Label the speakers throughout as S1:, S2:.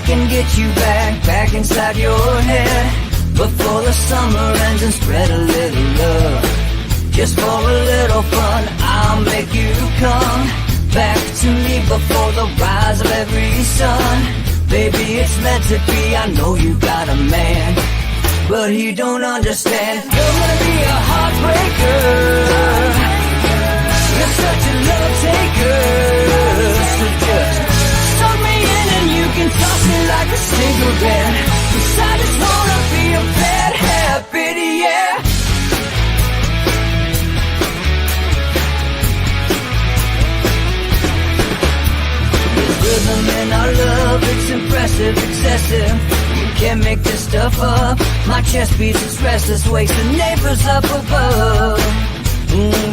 S1: can get you back inside your head before the summer ends, and spread a little love. Just for a little fun, I'll make you come back to me before the rise of every sun. Baby, it's meant to be. I know you got a man, but he don't understand. You're gonna be a heartbreaker. You're such a love taker. So just suck me in and you can toss me like a cigarette. 'Cause I just wanna be a bad habit, yeah. Rhythm in our love, it's impressive, excessive. You can't make this stuff up. My chest beats, it's restless, wakes the neighbors up above.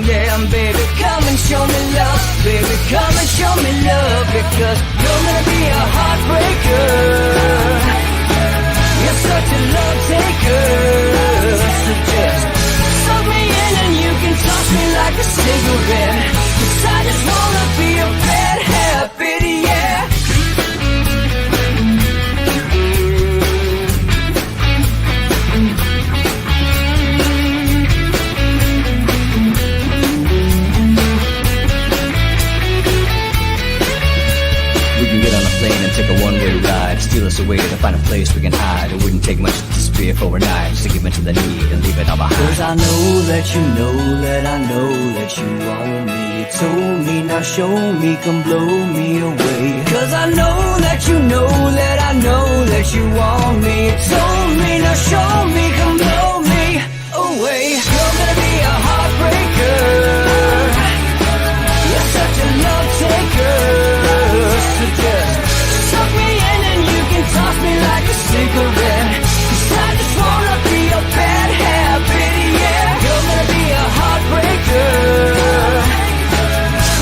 S1: Yeah, baby, come and show me love. Baby, come and show me love. Because you're gonna be a heartbreaker. You're such a love taker. So just suck me in and you can toss me like a cigarette. 'Cause I just wanna be a bad habit, yeah. We can get on a plane and take a one-way ride. Steal us away to find a place we can hide. It wouldn't take much to disappear for a night, just to give in to the need and leave it all behind. 'Cause I know that you know that I know that you want me. You told me, now show me, come blow me away. 'Cause I know that you know that I know that you want me. You told me, now show me, come blow me away. You're gonna be a heartbreaker. You're such a love taker. So just suck me in and you can toss me like a cigarette. 'Cause I just wanna be a bad habit, yeah. You're gonna be a heartbreaker.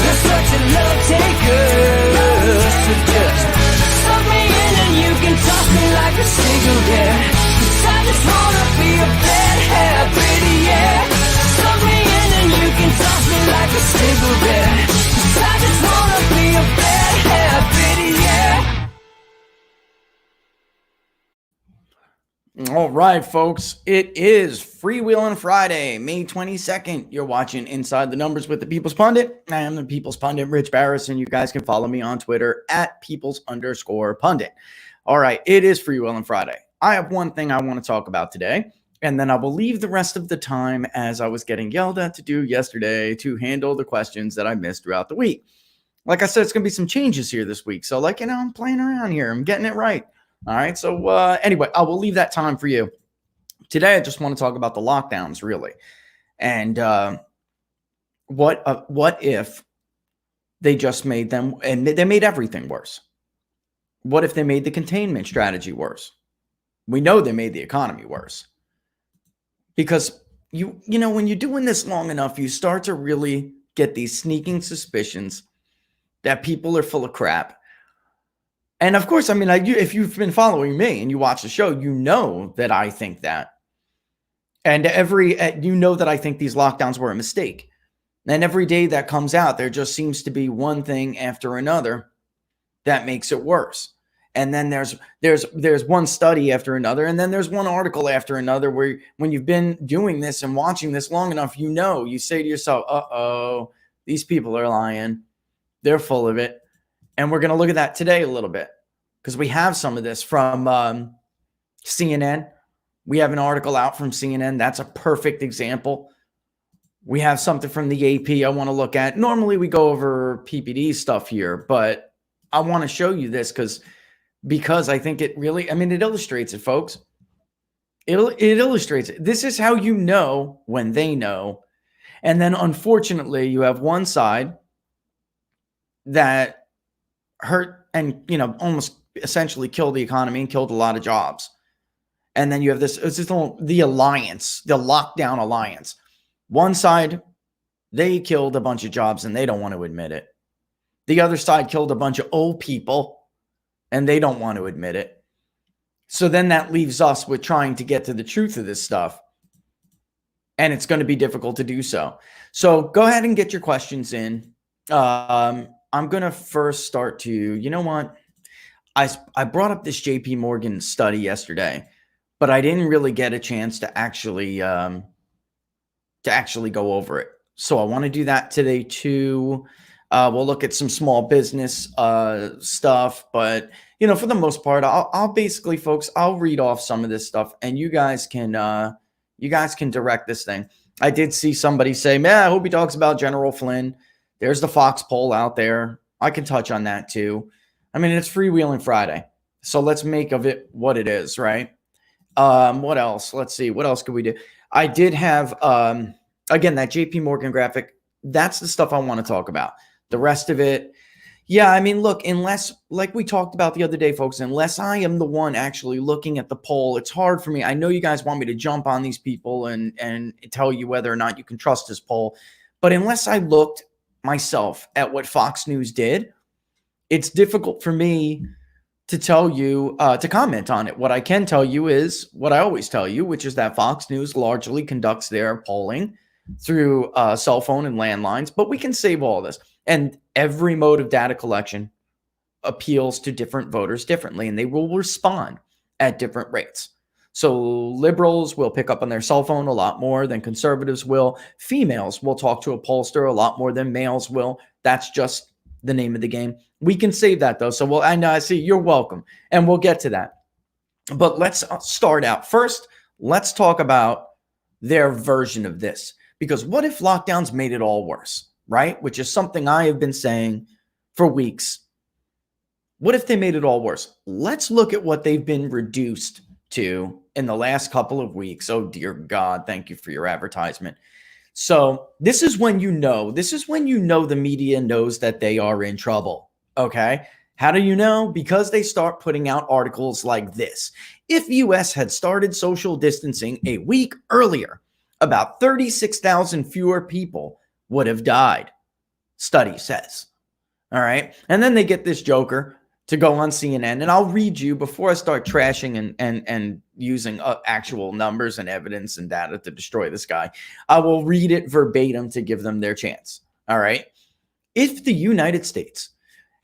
S1: You're such a love taker. So just suck me in and you can toss me like a cigarette. 'Cause I just wanna be a bad habit, yeah. Suck me in and you can toss me like a cigarette. 'Cause I just wanna be a bad habit, yeah.
S2: All right, folks, it is Freewheeling Friday, May 22nd. You're watching Inside the Numbers with the People's Pundit. I am the People's Pundit, Rich Barris, and you guys can follow me on Twitter at Peoples_Pundit. All right, it is Freewheeling Friday. I have one thing I want to talk about today, and then I will leave the rest of the time, as I was getting yelled at to do yesterday, to handle the questions that I missed throughout the week. Like I said, it's going to be some changes here this week. So, I'm playing around here. I'm getting it right. All right. So anyway, I will leave that time for you. Today, I just want to talk about the lockdowns, really. And what if they just made them, and they made everything worse? What if they made the containment strategy worse? We know they made the economy worse. Because, you know, when you're doing this long enough, you start to really get these sneaking suspicions that people are full of crap. And of course, I mean, if you've been following me and you watch the show, you know that I think that. And you know that I think these lockdowns were a mistake. And every day that comes out, there just seems to be one thing after another that makes it worse. And then there's one study after another, and then there's one article after another where, when you've been doing this and watching this long enough, you say to yourself, uh-oh, these people are lying. They're full of it. And we're going to look at that today a little bit, because we have some of this from CNN. We have an article out from CNN. That's a perfect example. We have something from the AP I want to look at. Normally we go over PPD stuff here, but I want to show you this because I think it really, it illustrates it, folks. It illustrates it. This is how you know when they know. And then unfortunately, you have one side that hurt and, almost essentially killed the economy and killed a lot of jobs. And then you have the alliance, the lockdown alliance. One side, they killed a bunch of jobs and they don't want to admit it. The other side killed a bunch of old people and they don't want to admit it. So then that leaves us with trying to get to the truth of this stuff. And it's going to be difficult to do so. So go ahead and get your questions in. I'm going to first start to, you know what? I brought up this JP Morgan study yesterday, but I didn't really get a chance to actually go over it. So I want to do that today too. We'll look at some small business stuff, but for the most part, I'll basically, folks, I'll read off some of this stuff, and you guys can direct this thing. I did see somebody say, "Man, I hope he talks about General Flynn." There's the Fox poll out there. I can touch on that too. I mean, it's Freewheeling Friday, so let's make of it what it is, right? What else? Let's see. What else could we do? I did have, again, that JP Morgan graphic. That's the stuff I want to talk about. The rest of it, yeah, I mean, look, unless, like we talked about the other day, folks, unless I am the one actually looking at the poll, it's hard for me. I know you guys want me to jump on these people and tell you whether or not you can trust this poll. But unless I looked myself at what Fox News did, it's difficult for me to tell you, to comment on it. What I can tell you is what I always tell you, which is that Fox News largely conducts their polling through cell phone and landlines, but we can save all this. And every mode of data collection appeals to different voters differently, and they will respond at different rates. So liberals will pick up on their cell phone a lot more than conservatives will. Females will talk to a pollster a lot more than males will. That's just the name of the game. We can save that though. So and I see you're welcome, and we'll get to that. But let's start out first. Let's talk about their version of this, because what if lockdowns made it all worse, right? Which is something I have been saying for weeks. What if they made it all worse? Let's look at what they've been reduced to in the last couple of weeks. Oh, dear God, thank you for your advertisement. So this is when you know the media knows that they are in trouble, okay? How do you know? Because they start putting out articles like this. If U.S. had started social distancing a week earlier, about 36,000 fewer people would have died, study says. All right. And then they get this joker to go on CNN. And I'll read you before I start trashing and using actual numbers and evidence and data to destroy this guy. I will read it verbatim to give them their chance. All right. If the United States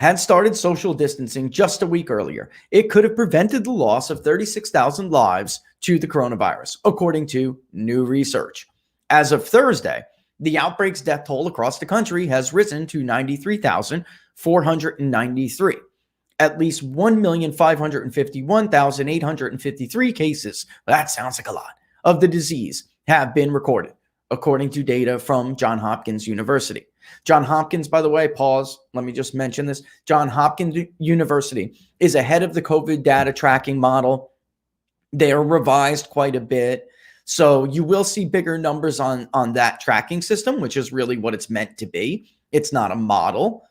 S2: had started social distancing just a week earlier, it could have prevented the loss of 36,000 lives to the coronavirus, according to new research. As of Thursday, the outbreak's death toll across the country has risen to 93,493. At least 1,551,853 cases, that sounds like a lot, of the disease have been recorded, according to data from Johns Hopkins University. Johns Hopkins, by the way, pause, let me just mention this. Johns Hopkins University is ahead of the COVID data tracking model. They are revised quite a bit. So you will see bigger numbers on that tracking system, which is really what it's meant to be. It's not a model,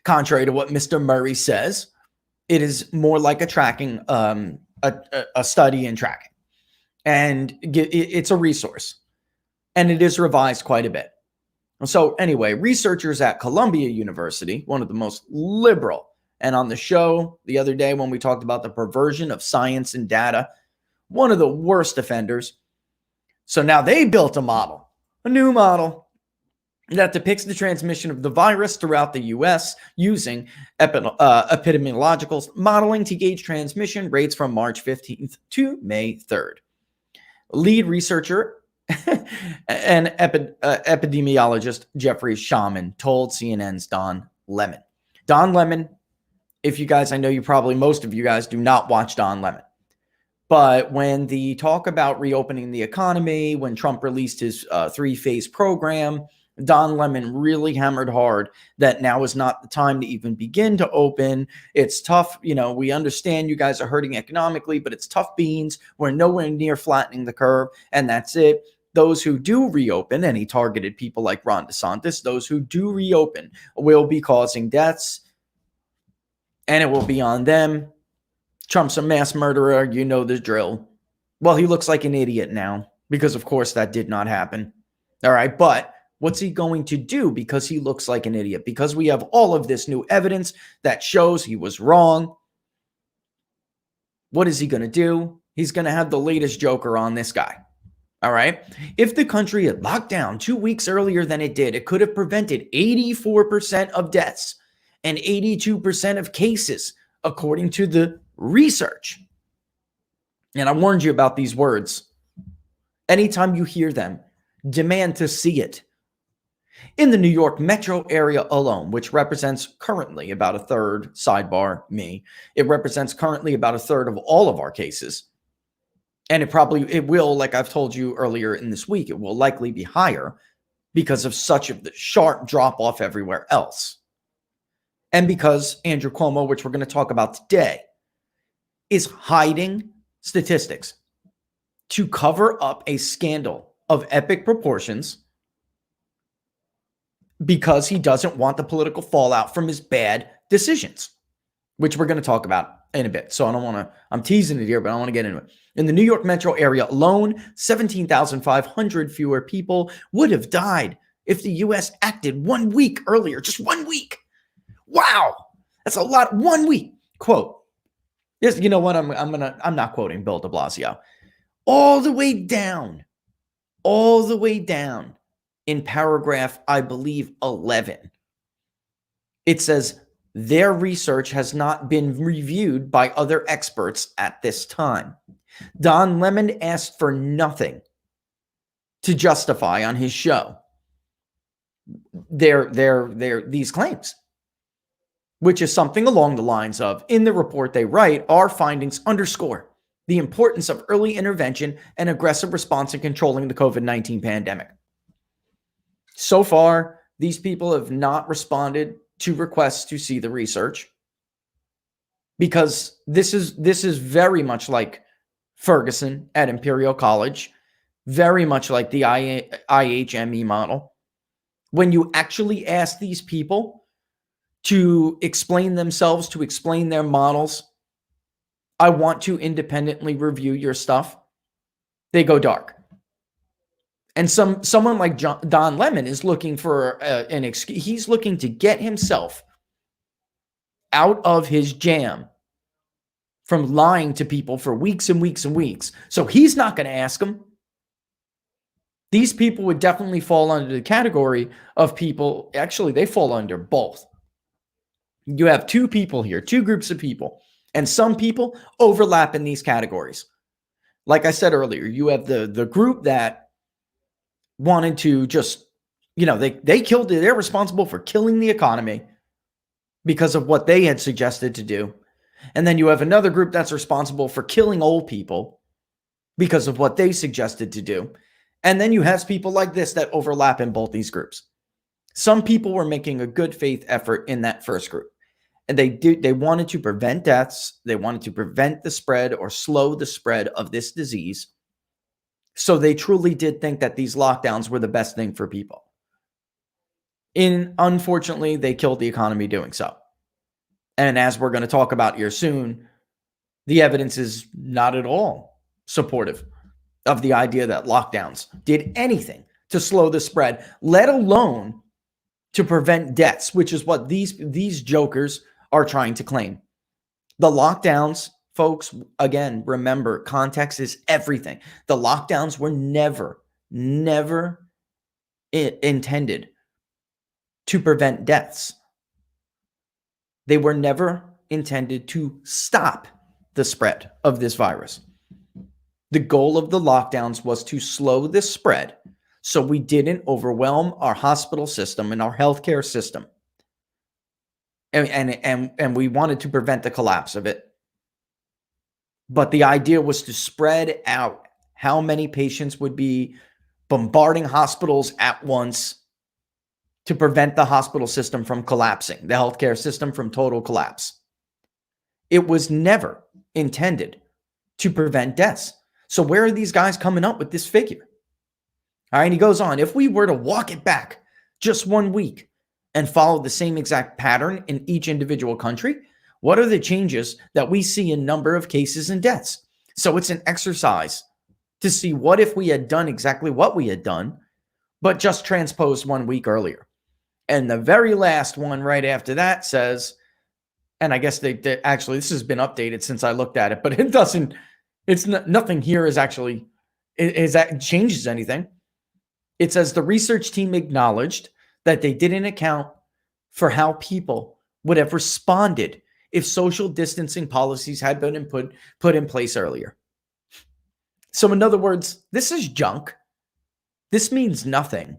S2: contrary to what Mr. Murray says. It is more like a tracking, a study in tracking. And it's a resource. And it is revised quite a bit. So anyway, researchers at Columbia University, one of the most liberal, and on the show the other day when we talked about the perversion of science and data, one of the worst offenders. So now they built a new model that depicts the transmission of the virus throughout the U.S. using epidemiological modeling to gauge transmission rates from March 15th to May 3rd. Lead researcher and epidemiologist Jeffrey Shaman told CNN's Don Lemon. Don Lemon, if you guys, I know most of you guys do not watch Don Lemon. But when the talk about reopening the economy, when Trump released his 3-phase program, Don Lemon really hammered hard that now is not the time to even begin to open. It's tough. We understand you guys are hurting economically, but it's tough beans. We're nowhere near flattening the curve. And that's it. Those who do reopen, and he targeted people like Ron DeSantis, those who do reopen will be causing deaths, and it will be on them. Trump's a mass murderer. You know the drill. Well, he looks like an idiot now because, of course, that did not happen. All right. But what's he going to do because he looks like an idiot? Because we have all of this new evidence that shows he was wrong. What is he going to do? He's going to have the latest joker on this guy. All right. If the country had locked down 2 weeks earlier than it did, it could have prevented 84% of deaths and 82% of cases, according to the research. And I warned you about these words. Anytime you hear them, demand to see it. In the New York metro area alone, which represents currently about a third, sidebar me, it represents currently about a third of all of our cases. And it will, like I've told you earlier in this week, it will likely be higher because of such a sharp drop off everywhere else. And because Andrew Cuomo, which we're going to talk about today, is hiding statistics to cover up a scandal of epic proportions because he doesn't want the political fallout from his bad decisions, which we're going to talk about in a bit. So I'm teasing it here, but I want to get into it. In the New York metro area alone, 17,500 fewer people would have died if the U.S. acted 1 week earlier. Just 1 week. Wow. That's a lot. 1 week. Quote. Yes, you know what? I'm not quoting Bill de Blasio. All the way down in paragraph, I believe, 11. It says, their research has not been reviewed by other experts at this time. Don Lemon asked for nothing to justify on his show these claims, which is something along the lines of, in the report they write, our findings underscore the importance of early intervention and aggressive response in controlling the COVID-19 pandemic. So far, these people have not responded to requests to see the research because this is very much like Ferguson at Imperial College, very much like the IHME model. When you actually ask these people to explain themselves, to explain their models, I want to independently review your stuff, they go dark. And someone like Don Lemon is looking for an excuse. He's looking to get himself out of his jam from lying to people for weeks and weeks and weeks. So he's not going to ask them. These people would definitely fall under the category of people. Actually, they fall under both. You have two people here, two groups of people, and some people overlap in these categories. Like I said earlier, you have the group that wanted to just, they're responsible for killing the economy because of what they had suggested to do. And then you have another group that's responsible for killing old people because of what they suggested to do. And then you have people like this that overlap in both these groups. Some people were making a good faith effort in that first group. And they wanted to prevent deaths. They wanted to prevent the spread or slow the spread of this disease. So they truly did think that these lockdowns were the best thing for people. Unfortunately, they killed the economy doing so. And as we're going to talk about here soon, the evidence is not at all supportive of the idea that lockdowns did anything to slow the spread, let alone to prevent deaths, which is what these jokers are trying to claim. The lockdowns, folks, again, remember, context is everything. The lockdowns were never intended to prevent deaths. They were never intended to stop the spread of this virus. The goal of the lockdowns was to slow the spread so we didn't overwhelm our hospital system and our healthcare system. And we wanted to prevent the collapse of it. But the idea was to spread out how many patients would be bombarding hospitals at once to prevent the hospital system from collapsing, the healthcare system from total collapse. It was never intended to prevent deaths. So where are these guys coming up with this figure? All right, and he goes on, if we were to walk it back just 1 week and follow the same exact pattern in each individual country, what are the changes that we see in number of cases and deaths? So it's an exercise to see what if we had done exactly what we had done, but just transposed 1 week earlier. And the very last one right after that says, and I guess they actually, this has been updated since I looked at it, but it doesn't, nothing here is actually, that changes anything. It says the research team acknowledged that they didn't account for how people would have responded if social distancing policies had been put in place earlier. So in other words, this is junk. This means nothing.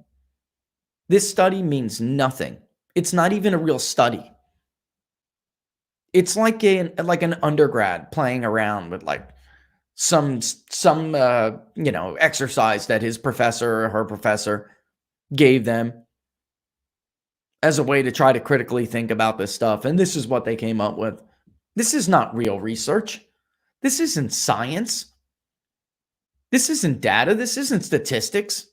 S2: This study means nothing. It's not even a real study. It's like an undergrad playing around with like some exercise that his professor or her professor gave them as a way to try to critically think about this stuff. And this is what they came up with. This is not real research. This isn't science. This isn't data. This isn't statistics.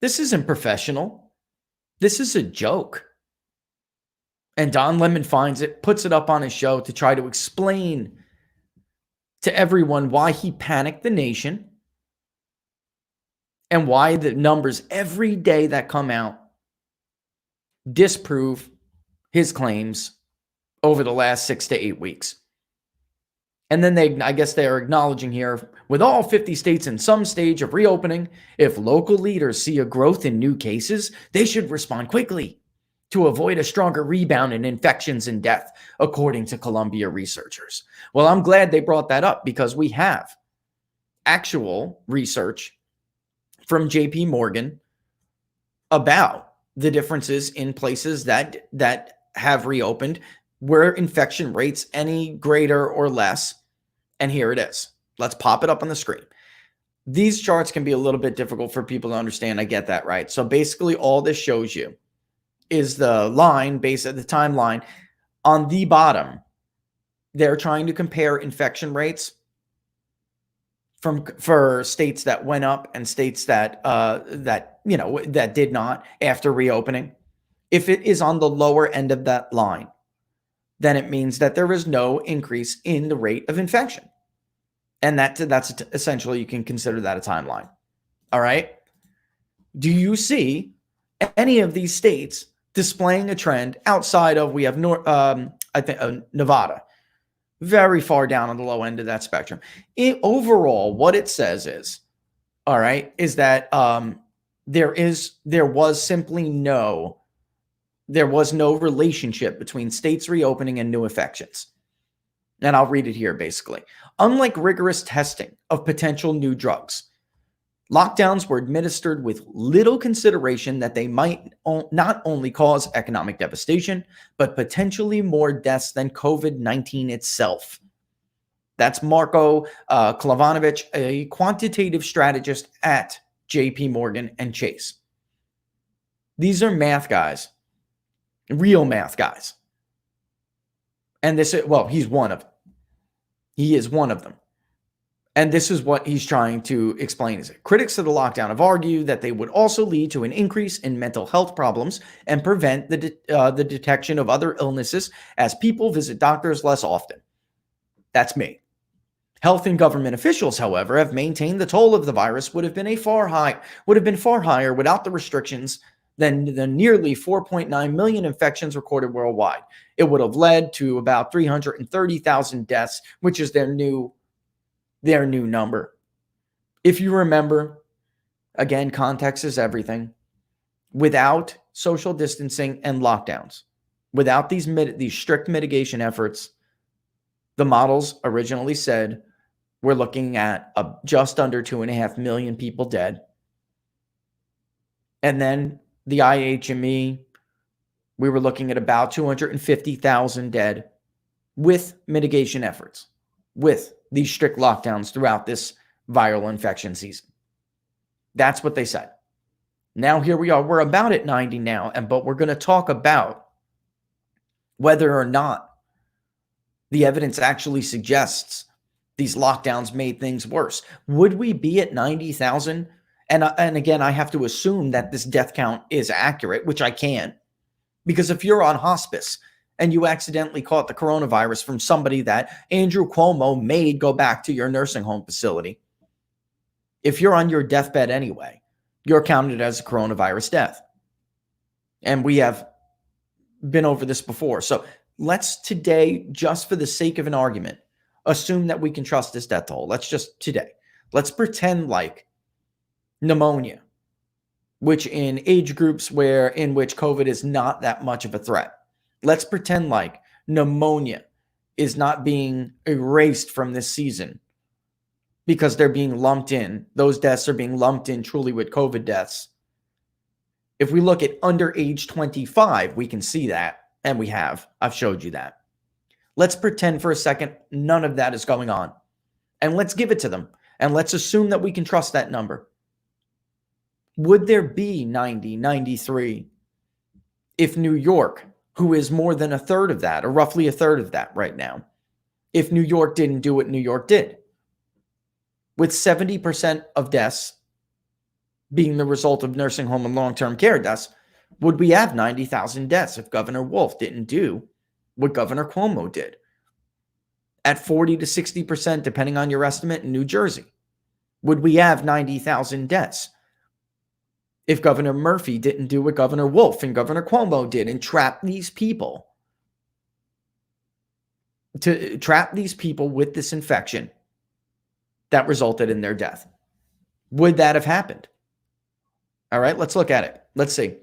S2: This isn't professional. This is a joke. And Don Lemon finds it, puts it up on his show to try to explain to everyone why he panicked the nation and why the numbers every day that come out disprove his claims over the last 6 to 8 weeks. And then I guess they're acknowledging here, with all 50 states in some stage of reopening, if local leaders see a growth in new cases, they should respond quickly to avoid a stronger rebound in infections and death, according to Columbia researchers. Well, I'm glad they brought that up because we have actual research from JP Morgan about the differences in places that have reopened, were infection rates any greater or less? And here it is. Let's pop it up on the screen. These charts can be a little bit difficult for people to understand. I get that, right? So basically all this shows you is the line based at the timeline. On the bottom, they're trying to compare infection rates for states that went up and states that did not after reopening. If it is on the lower end of that line, then it means that there is no increase in the rate of infection. And that's essentially, you can consider that a timeline. All right. Do you see any of these states displaying a trend outside of, we have Nevada, very far down on the low end of that spectrum. Overall, what it says is, all right, is that there was no relationship between states reopening and new infections. And I'll read it here basically. Unlike rigorous testing of potential new drugs, lockdowns were administered with little consideration that they might not only cause economic devastation, but potentially more deaths than COVID-19 itself. That's Marko Klavanovic, a quantitative strategist at JP Morgan and Chase. These are math guys, real math guys. And he's one of them. He is one of them. And this is what he's trying to explain. Is it? Critics of the lockdown have argued that they would also lead to an increase in mental health problems and prevent the detection of other illnesses as people visit doctors less often. That's me. Health and government officials, however, have maintained the toll of the virus would have been far higher without the restrictions than the nearly 4.9 million infections recorded worldwide. It would have led to about 330,000 deaths, which is their new number. If you remember, again, context is everything. Without social distancing and lockdowns, without these strict mitigation efforts, the models originally said we're looking at just under 2.5 million people dead. And then the IHME, we were looking at about 250,000 dead with mitigation efforts, with these strict lockdowns throughout this viral infection season. That's what they said. Now here we are. We're about at 90 now, but we're going to talk about whether or not the evidence actually suggests these lockdowns made things worse. Would we be at 90,000? And again, I have to assume that this death count is accurate, which I can't. Because if you're on hospice and you accidentally caught the coronavirus from somebody that Andrew Cuomo made go back to your nursing home facility, if you're on your deathbed anyway, you're counted as a coronavirus death. And we have been over this before. So let's today, just for the sake of an argument, assume that we can trust this death toll. Let's pretend like pneumonia, which in age groups in which COVID is not that much of a threat. Let's pretend like pneumonia is not being erased from this season because they're being lumped in. Those deaths are being lumped in truly with COVID deaths. If we look at under age 25, we can see that, and we have. I've showed you that. Let's pretend for a second none of that is going on, and let's give it to them, and let's assume that we can trust that number. Would there be 90, 93 if New York, who is more than a third of that, or roughly a third of that right now, if New York didn't do what New York did? With 70% of deaths being the result of nursing home and long-term care deaths, would we have 90,000 deaths if Governor Wolf didn't do what Governor Cuomo did? At 40 to 60%, depending on your estimate, in New Jersey, would we have 90,000 deaths if Governor Murphy didn't do what Governor Wolf and Governor Cuomo did and trap these people with this infection that resulted in their death? Would that have happened? All right, let's look at it. Let's see.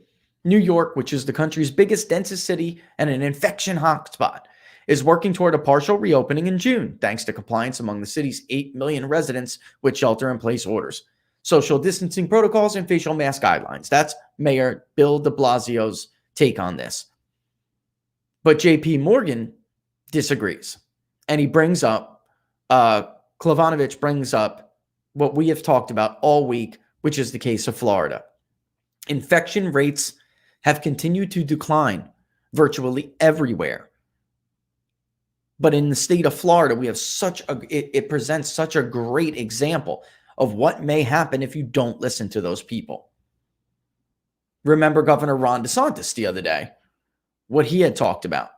S2: New York, which is the country's biggest, densest city and an infection hotspot, is working toward a partial reopening in June, thanks to compliance among the city's 8 million residents with shelter-in-place orders, social distancing protocols, and facial mask guidelines. That's Mayor Bill de Blasio's take on this. But J.P. Morgan disagrees. And he brings up, Klavanovich brings up what we have talked about all week, which is the case of Florida. Infection rates have continued to decline virtually everywhere. But in the state of Florida, we have it presents such a great example of what may happen if you don't listen to those people. Remember Governor Ron DeSantis the other day, what he had talked about.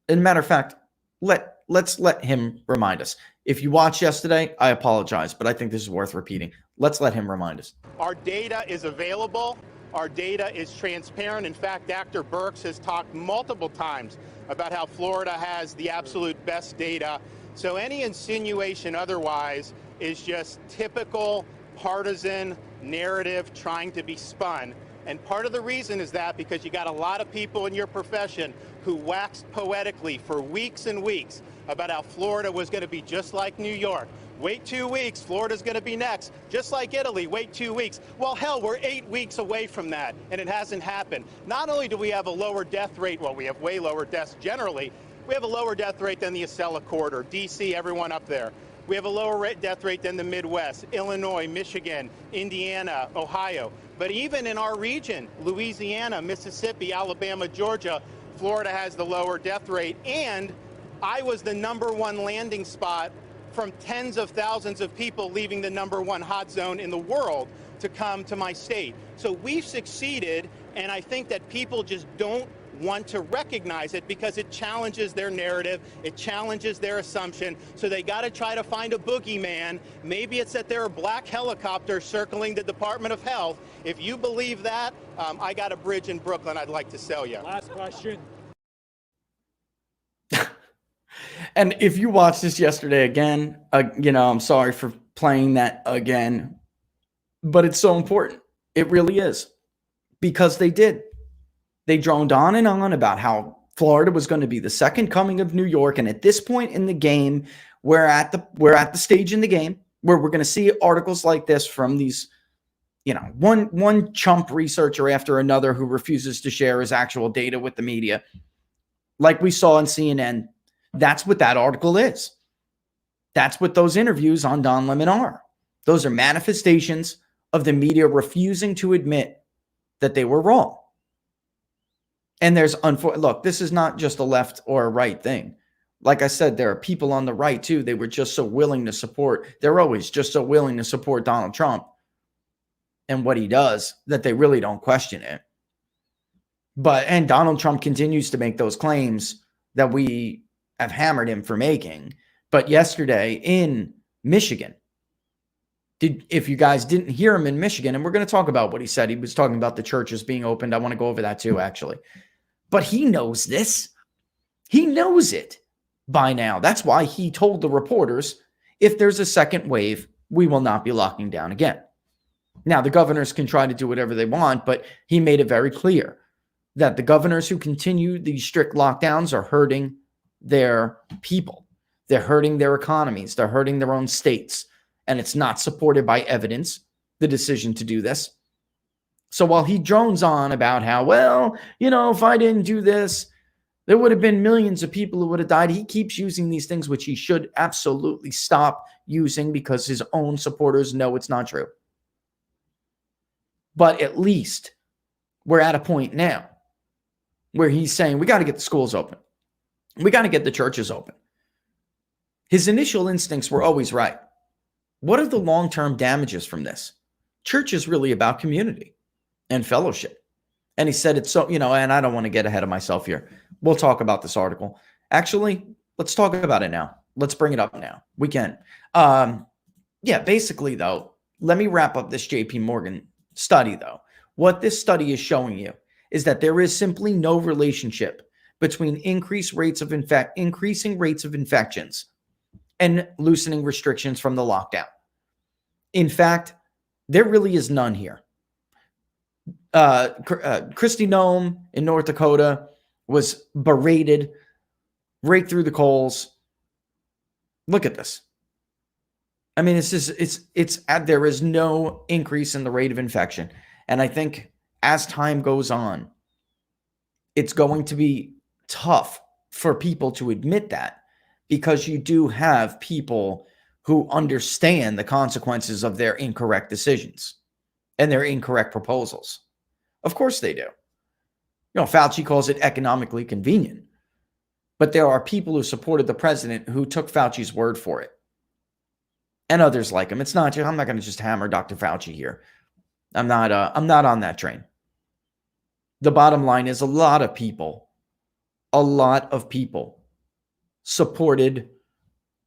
S2: As a matter of fact, let's let him remind us. If you watched yesterday, I apologize, but I think this is worth repeating. Let's let him remind us.
S3: Our data is available. Our data is transparent. In fact, Dr. Birx has talked multiple times about how Florida has the absolute best data. So any insinuation otherwise is just typical partisan narrative trying to be spun. And part of the reason is that because you got a lot of people in your profession who waxed poetically for weeks and weeks about how Florida was going to be just like New York. Wait 2 weeks, Florida's going to be next. Just like Italy, wait 2 weeks. Well, hell, we're 8 weeks away from that, and it hasn't happened. Not only do we have a lower death rate, well, we have way lower deaths generally. We have a lower death rate than the Acela Corridor, D.C., everyone up there. We have a lower death rate than the Midwest, Illinois, Michigan, Indiana, Ohio. But even in our region, Louisiana, Mississippi, Alabama, Georgia, Florida has the lower death rate. And I was the #1 landing spot from tens of thousands of people leaving the #1 hot zone in the world to come to my state. So we've succeeded, and I think that people just don't want to recognize it because it challenges their narrative, it challenges their assumption, so they got to try to find a boogeyman. Maybe it's that there are black helicopters circling the Department of Health. If you believe that, I got a bridge in Brooklyn I'd like to sell you.
S4: Last question.
S2: And if you watched this yesterday again, I'm sorry for playing that again, but it's so important. It really is, because they did. They droned on and on about how Florida was going to be the second coming of New York. And at this point in the game, we're at the stage in the game where we're going to see articles like this from these, one chump researcher after another who refuses to share his actual data with the media. Like we saw on CNN, that's what that article is. That's what those interviews on Don Lemon are. Those are manifestations of the media refusing to admit that they were wrong. And look, this is not just a left or a right thing. Like I said, there are people on the right too. They were just so willing to support. They're always just so willing to support Donald Trump and what he does that they really don't question it. And Donald Trump continues to make those claims that we have hammered him for making. But yesterday in Michigan, if you guys didn't hear him in Michigan, and we're going to talk about what he said, he was talking about the churches being opened. I want to go over that too, actually. But he knows this. He knows it by now. That's why he told the reporters, if there's a second wave, we will not be locking down again. Now, the governors can try to do whatever they want, but he made it very clear that the governors who continue these strict lockdowns are hurting their people. They're hurting their economies. They're hurting their own states. And it's not supported by evidence, the decision to do this. So while he drones on about how, well, if I didn't do this, there would have been millions of people who would have died. He keeps using these things, which he should absolutely stop using because his own supporters know it's not true. But at least we're at a point now where he's saying, we got to get the schools open. We got to get the churches open. His initial instincts were always right. What are the long-term damages from this? Church is really about community and fellowship. And he said it's so, and I don't want to get ahead of myself here. We'll talk about this article. Actually, let's talk about it now. Let's bring it up now. We can. Basically, though, let me wrap up this JP Morgan study, though. What this study is showing you is that there is simply no relationship between increasing rates of infections and loosening restrictions from the lockdown. In fact, there really is none here. Kristi Noem in North Dakota was berated right through the coals. Look at this. I mean, there is no increase in the rate of infection. And I think as time goes on, it's going to be tough for people to admit that, because you do have people who understand the consequences of their incorrect decisions and their incorrect proposals. Of course they do. Fauci calls it economically convenient. But there are people who supported the president who took Fauci's word for it. And others like him. I'm not going to just hammer Dr. Fauci here. I'm not on that train. The bottom line is a lot of people supported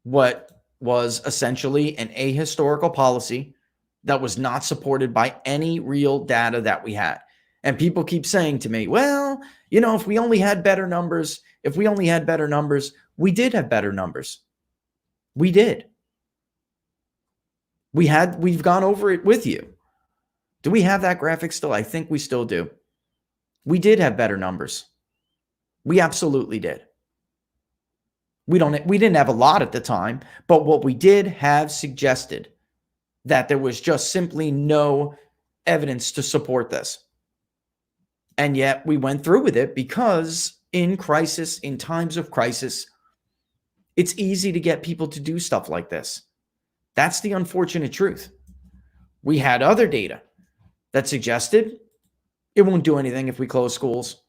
S2: what was essentially an ahistorical policy that was not supported by any real data that we had. And people keep saying to me, well, if we only had better numbers, we did have better numbers. We did. We've gone over it with you. Do we have that graphic still? I think we still do. We did have better numbers. We absolutely did. We didn't have a lot at the time, but what we did have suggested that there was just simply no evidence to support this. And yet we went through with it because in times of crisis, it's easy to get people to do stuff like this. That's the unfortunate truth. We had other data that suggested it won't do anything if we close schools.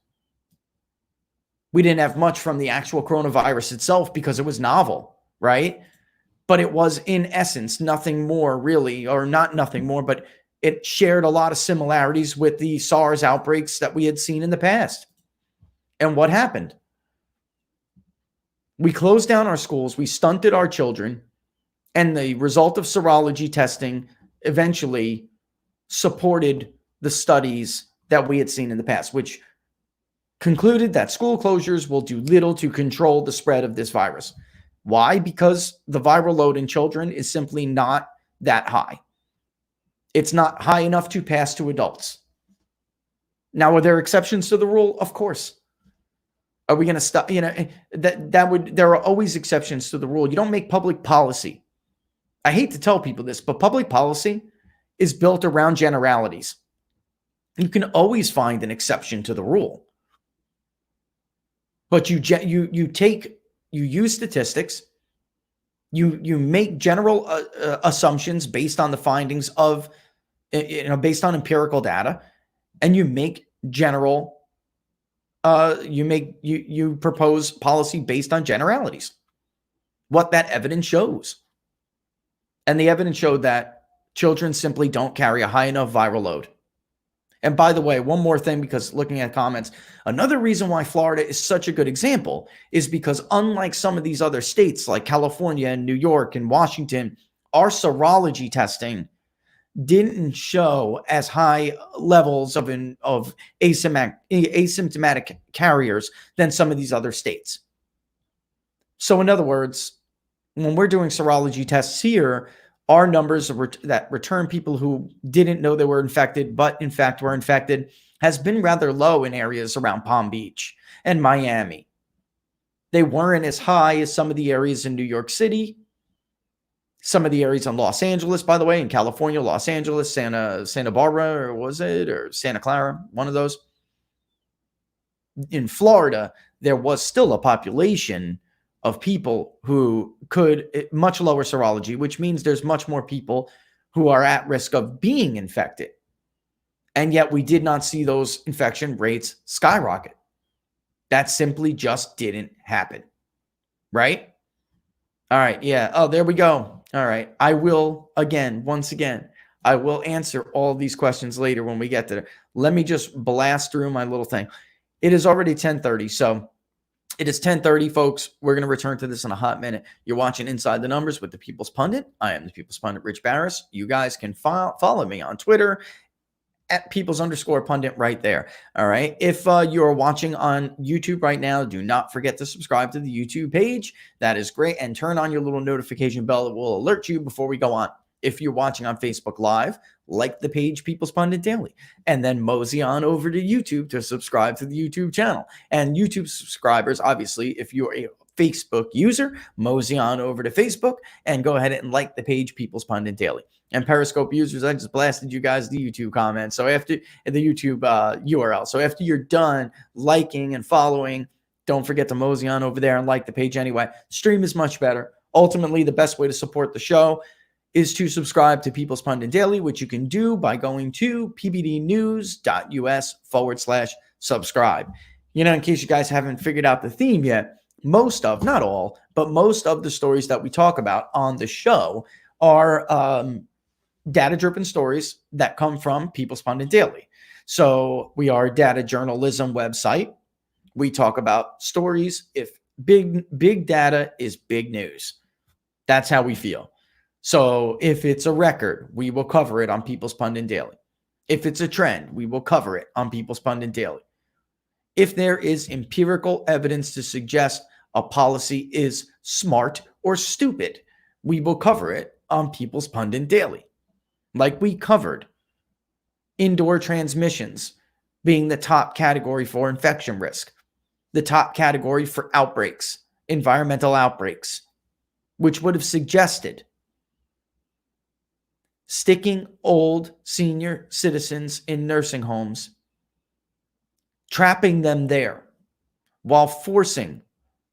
S2: We didn't have much from the actual coronavirus itself because it was novel, right? But it was in essence nothing more really, or not nothing more, but it shared a lot of similarities with the SARS outbreaks that we had seen in the past. And what happened? We closed down our schools, we stunted our children, and the result of serology testing eventually supported the studies that we had seen in the past, which concluded that school closures will do little to control the spread of this virus. Why? Because the viral load in children is simply not that high. It's not high enough to pass to adults. Now, are there exceptions to the rule? Of course. Are we going to stop? There are always exceptions to the rule. You don't make public policy. I hate to tell people this, but public policy is built around generalities. You can always find an exception to the rule. But you use statistics, you make general assumptions based on the findings of, based on empirical data, and you make general, you propose policy based on generalities, what that evidence shows. And the evidence showed that children simply don't carry a high enough viral load. And by the way, one more thing, because looking at comments, another reason why Florida is such a good example is because unlike some of these other states like California and New York and Washington, our serology testing didn't show as high levels of asymptomatic carriers than some of these other states. So in other words, when we're doing serology tests here, our numbers that return people who didn't know they were infected, but in fact were infected, has been rather low in areas around Palm Beach and Miami They weren't as high as some of the areas in New York City, some of the areas in Los Angeles, by the way, in California, Los Angeles, Santa Barbara, or was it, or Santa Clara, one of those. In Florida, there was still a population of people who could, much lower serology, which means there's much more people who are at risk of being infected. And yet we did not see those infection rates skyrocket. That simply just didn't happen. Right? All right. Yeah. Oh, there we go. All right. I will, once again, I will answer all these questions later when we get there. Let me just blast through my little thing. It is already 10:30. So it is 10:30, folks. We're going to return to this in a hot minute. You're watching Inside the Numbers with the People's Pundit. I am the People's Pundit, Rich Barris. You guys can follow me on Twitter at Peoples_Pundit right there. All right. If you're watching on YouTube right now, do not forget to subscribe to the YouTube page. That is great. And turn on your little notification bell that will alert you before we go on. If you're watching on Facebook Live, like the page People's Pundit Daily, and then mosey on over to YouTube to subscribe to the YouTube channel. And YouTube subscribers, obviously, if you're a Facebook user, mosey on over to Facebook and go ahead and like the page People's Pundit Daily. And Periscope users, I just blasted you guys the YouTube comments. So after the YouTube URL. So after you're done liking and following, don't forget to mosey on over there and like the page anyway. Stream is much better. Ultimately, the best way to support the show is to subscribe to People's Pundit Daily, which you can do by going to pbdnews.us/subscribe. You know, in case you guys haven't figured out the theme yet, most of, not all, but most of the stories that we talk about on the show are data-driven stories that come from People's Pundit Daily. So we are a data journalism website. We talk about stories. If big data is big news, that's how we feel. So if it's a record, we will cover it on People's Pundit Daily. If it's a trend, we will cover it on People's Pundit Daily. If there is empirical evidence to suggest a policy is smart or stupid, we will cover it on People's Pundit Daily. Like we covered indoor transmissions being the top category for infection risk, the top category for outbreaks, environmental outbreaks, which would have suggested sticking old senior citizens in nursing homes, trapping them there while forcing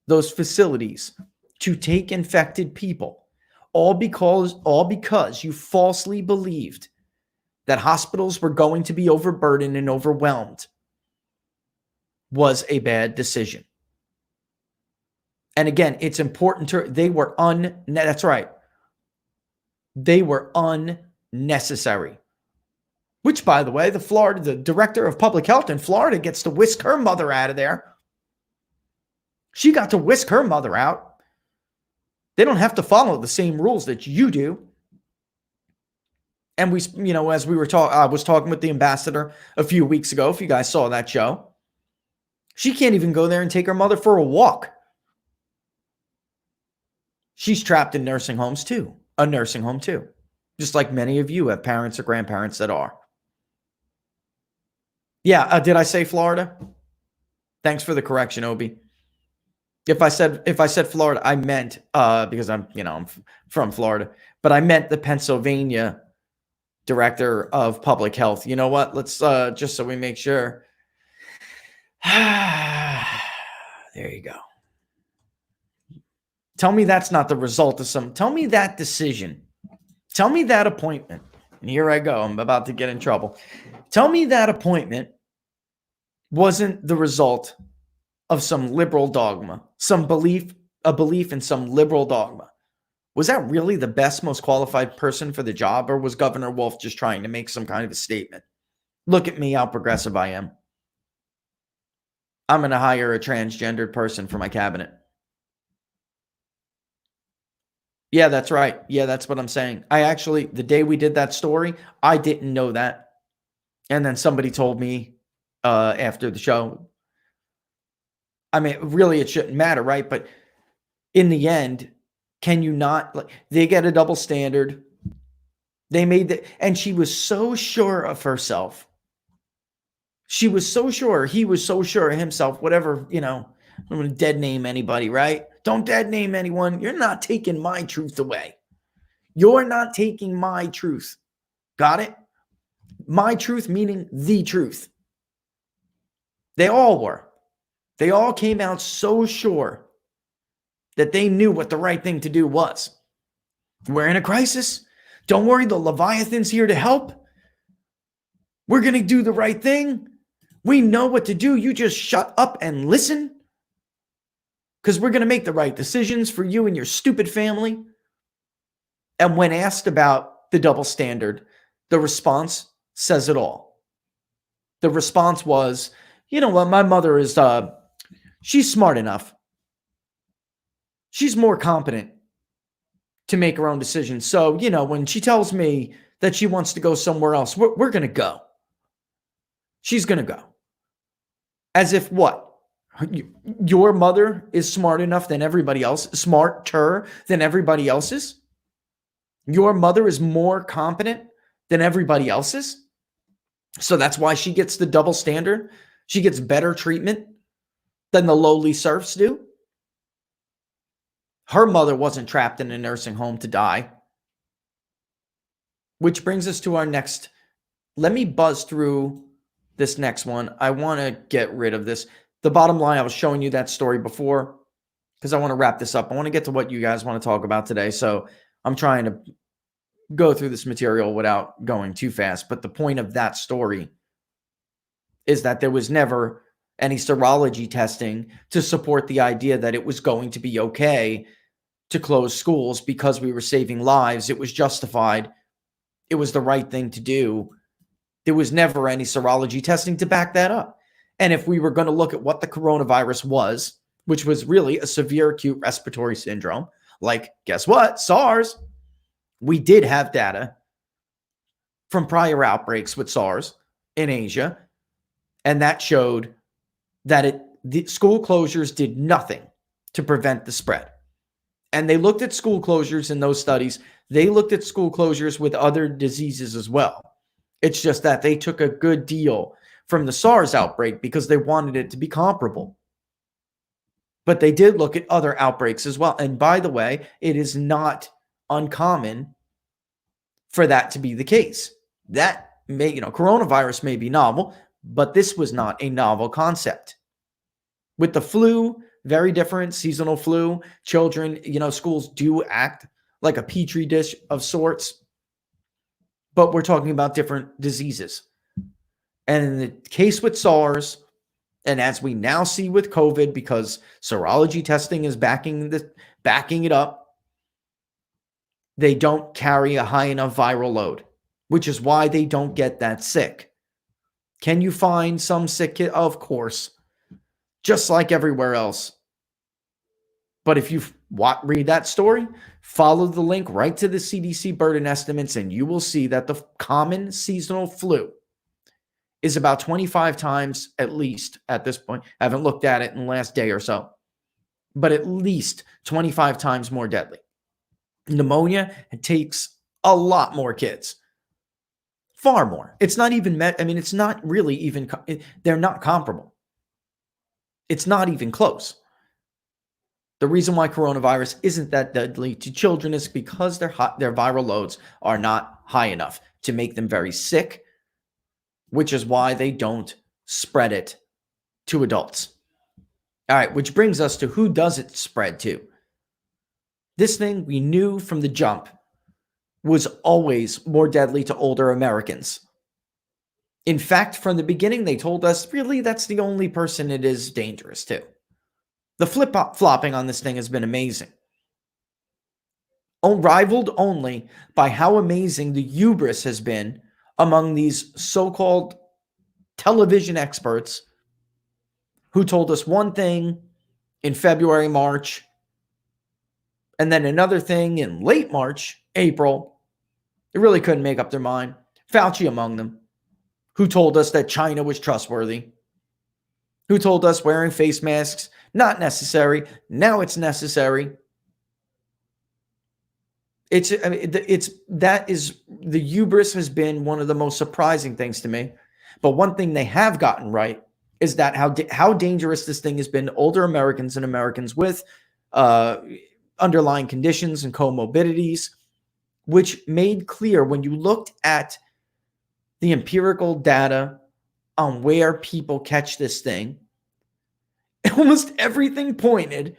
S2: those facilities to take infected people, all because you falsely believed that hospitals were going to be overburdened and overwhelmed, was a bad decision. And again, it's important to, that's right. They were unnecessary. Which, by the way, the director of public health in Florida gets to whisk her mother out of there. She got to whisk her mother out. They don't have to follow the same rules that you do. And we, as we were talking, I was talking with the ambassador a few weeks ago. If you guys saw that show, she can't even go there and take her mother for a walk. She's trapped in a nursing home too. Just like many of you have parents or grandparents that are. Yeah, did I say Florida? Thanks for the correction, Obi. If I said Florida, I meant because I'm from Florida, but I meant the Pennsylvania director of public health. You know what? Let's just so we make sure. There you go. Tell me that's not the result of tell me that decision. Tell me that appointment. And here I go. I'm about to get in trouble. Tell me that appointment wasn't the result of some liberal dogma, a belief in some liberal dogma. Was that really the best, most qualified person for the job, or was Governor Wolf just trying to make some kind of a statement? Look at me, how progressive I am. I'm going to hire a transgendered person for my cabinet. Yeah, that's right. Yeah, that's what I'm saying. I actually, the day we did that story, I didn't know that. And then somebody told me after the show. I mean, really, it shouldn't matter, right? But in the end, can you not, they get a double standard. They made that, and she was so sure of herself. She was so sure. He was so sure of himself, whatever, I'm going to dead name anybody, right? Don't dead name anyone. You're not taking my truth away. You're not taking my truth. Got it? My truth meaning the truth. They all were. They all came out so sure that they knew what the right thing to do was. We're in a crisis. Don't worry, the Leviathan's here to help. We're going to do the right thing. We know what to do. You just shut up and listen. Because we're going to make the right decisions for you and your stupid family. And when asked about the double standard, the response says it all. The response was, you know what, my mother is, she's smart enough. She's more competent to make her own decisions. So, you know, when she tells me that she wants to go somewhere else, we're going to go. She's going to go. As if what? Your mother is smart enough than everybody else, smarter than everybody else's? Your mother is more competent than everybody else's? So that's why she gets the double standard? She gets better treatment than the lowly serfs do? Her mother wasn't trapped in a nursing home to die. Which brings us to our next. Let me buzz through this next one. I want to get rid of this. The bottom line, I was showing you that story before because I want to wrap this up. I want to get to what you guys want to talk about today. So I'm trying to go through this material without going too fast. But the point of that story is that there was never any serology testing to support the idea that it was going to be okay to close schools because we were saving lives. It was justified. It was the right thing to do. There was never any serology testing to back that up. And if we were going to look at what the coronavirus was, which was really a severe acute respiratory syndrome, like, guess what? SARS. We did have data from prior outbreaks with SARS in Asia, and that showed that the school closures did nothing to prevent the spread. And they looked at school closures in those studies. They looked at school closures with other diseases as well. It's just that they took a good deal from the SARS outbreak because they wanted it to be comparable. But they did look at other outbreaks as well. And by the way, it is not uncommon for that to be the case. That may, coronavirus may be novel, but this was not a novel concept. With the flu, very different, seasonal flu. Children, schools do act like a petri dish of sorts, but we're talking about different diseases. And in the case with SARS, and as we now see with COVID, because serology testing is backing it up, they don't carry a high enough viral load, which is why they don't get that sick. Can you find some sick kid? Of course, just like everywhere else. But if you read that story, follow the link right to the CDC burden estimates, and you will see that the common seasonal flu is about 25 times, at least at this point. I haven't looked at it in the last day or so, but at least 25 times more deadly. Pneumonia, it takes a lot more kids. Far more. It's not even it's not really even, they're not comparable. It's not even close. The reason why coronavirus isn't that deadly to children is because their viral loads are not high enough to make them very sick, which is why they don't spread it to adults. All right, which brings us to who does it spread to. This thing we knew from the jump was always more deadly to older Americans. In fact, from the beginning, they told us, really, that's the only person it is dangerous to. The flip-flopping on this thing has been amazing. Rivaled only by how amazing the hubris has been among these so-called television experts who told us one thing in February, March, and then another thing in late March, April. They really couldn't make up their mind. Fauci among them, who told us that China was trustworthy, who told us wearing face masks, not necessary. Now it's necessary. The hubris has been one of the most surprising things to me. But one thing they have gotten right is that how dangerous this thing has been to older Americans and Americans with underlying conditions and comorbidities, which made clear when you looked at the empirical data on where people catch this thing, almost everything pointed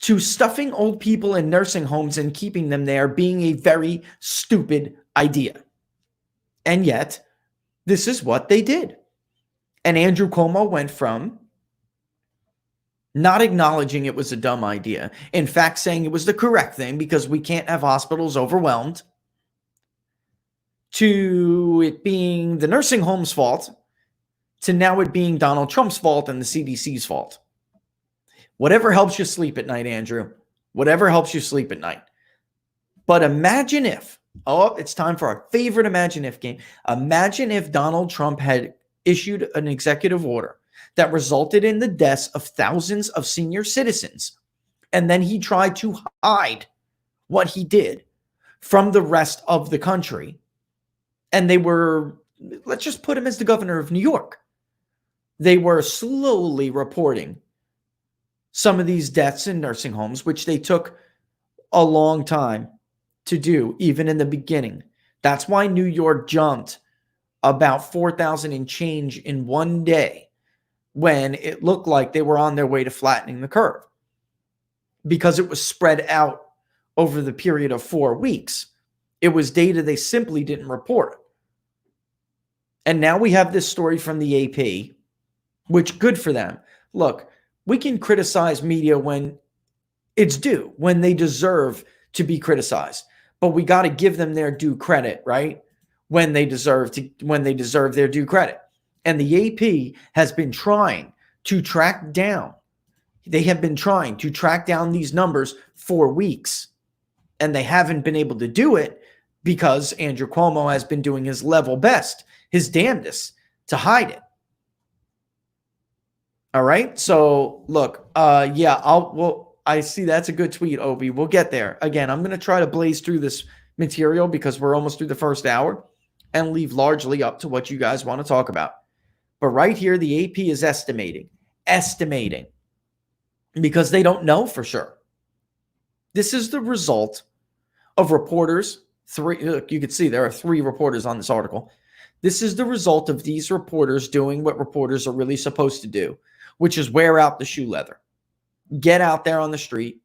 S2: to stuffing old people in nursing homes and keeping them there being a very stupid idea. And yet, this is what they did. And Andrew Cuomo went from not acknowledging it was a dumb idea, in fact, saying it was the correct thing because we can't have hospitals overwhelmed, to it being the nursing home's fault, to now it being Donald Trump's fault and the CDC's fault. Whatever helps you sleep at night, Andrew. Whatever helps you sleep at night. But imagine if, it's time for our favorite Imagine If game. Imagine if Donald Trump had issued an executive order that resulted in the deaths of thousands of senior citizens, and then he tried to hide what he did from the rest of the country. And they were, let's just put him as the governor of New York. They were slowly reporting some of these deaths in nursing homes, which they took a long time to do, even in the beginning. That's why New York jumped about 4,000 and change in one day when it looked like they were on their way to flattening the curve, because it was spread out over the period of 4 weeks. It was data they simply didn't report. And now we have this story from the AP, which good for them. Look, we can criticize media when it's due, when they deserve to be criticized, but we got to give them their due credit, right? When they deserve their due credit. And the AP has been trying to track down. They have been trying to track down these numbers for weeks, and they haven't been able to do it because Andrew Cuomo has been doing his level best, his damnedest to hide it. All right. So look, I see that's a good tweet, Obi. We'll get there. Again, I'm going to try to blaze through this material because we're almost through the first hour and leave largely up to what you guys want to talk about. But right here, the AP is estimating because they don't know for sure. This is the result of reporters. You can see there are 3 reporters on this article. This is the result of these reporters doing what reporters are really supposed to do, which is wear out the shoe leather. Get out there on the street,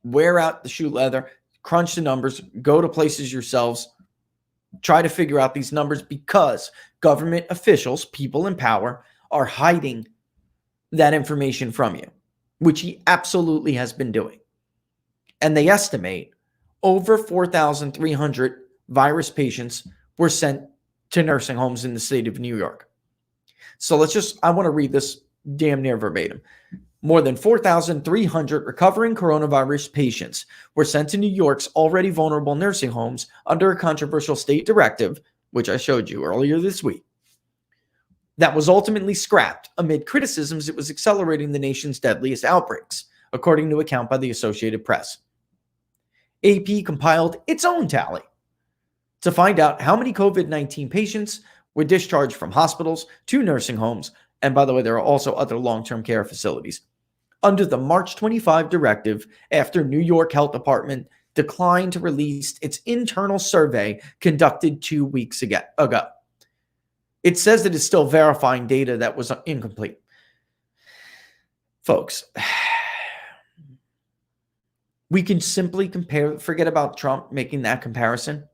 S2: wear out the shoe leather, crunch the numbers, go to places yourselves, try to figure out these numbers because government officials, people in power, are hiding that information from you, which he absolutely has been doing. And they estimate over 4,300 virus patients were sent to nursing homes in the state of New York. So I want to read this damn near verbatim. More than 4,300 recovering coronavirus patients were sent to New York's already vulnerable nursing homes under a controversial state directive, which I showed you earlier this week, that was ultimately scrapped amid criticisms it was accelerating the nation's deadliest outbreaks, according to an account by the Associated Press. AP compiled its own tally to find out how many COVID-19 patients were discharged from hospitals to nursing homes, and by the way, there are also other long-term care facilities, under the March 25 directive after New York Health Department declined to release its internal survey conducted 2 weeks ago. It says that it's still verifying data that was incomplete. Folks, we can simply forget about Trump making that comparison.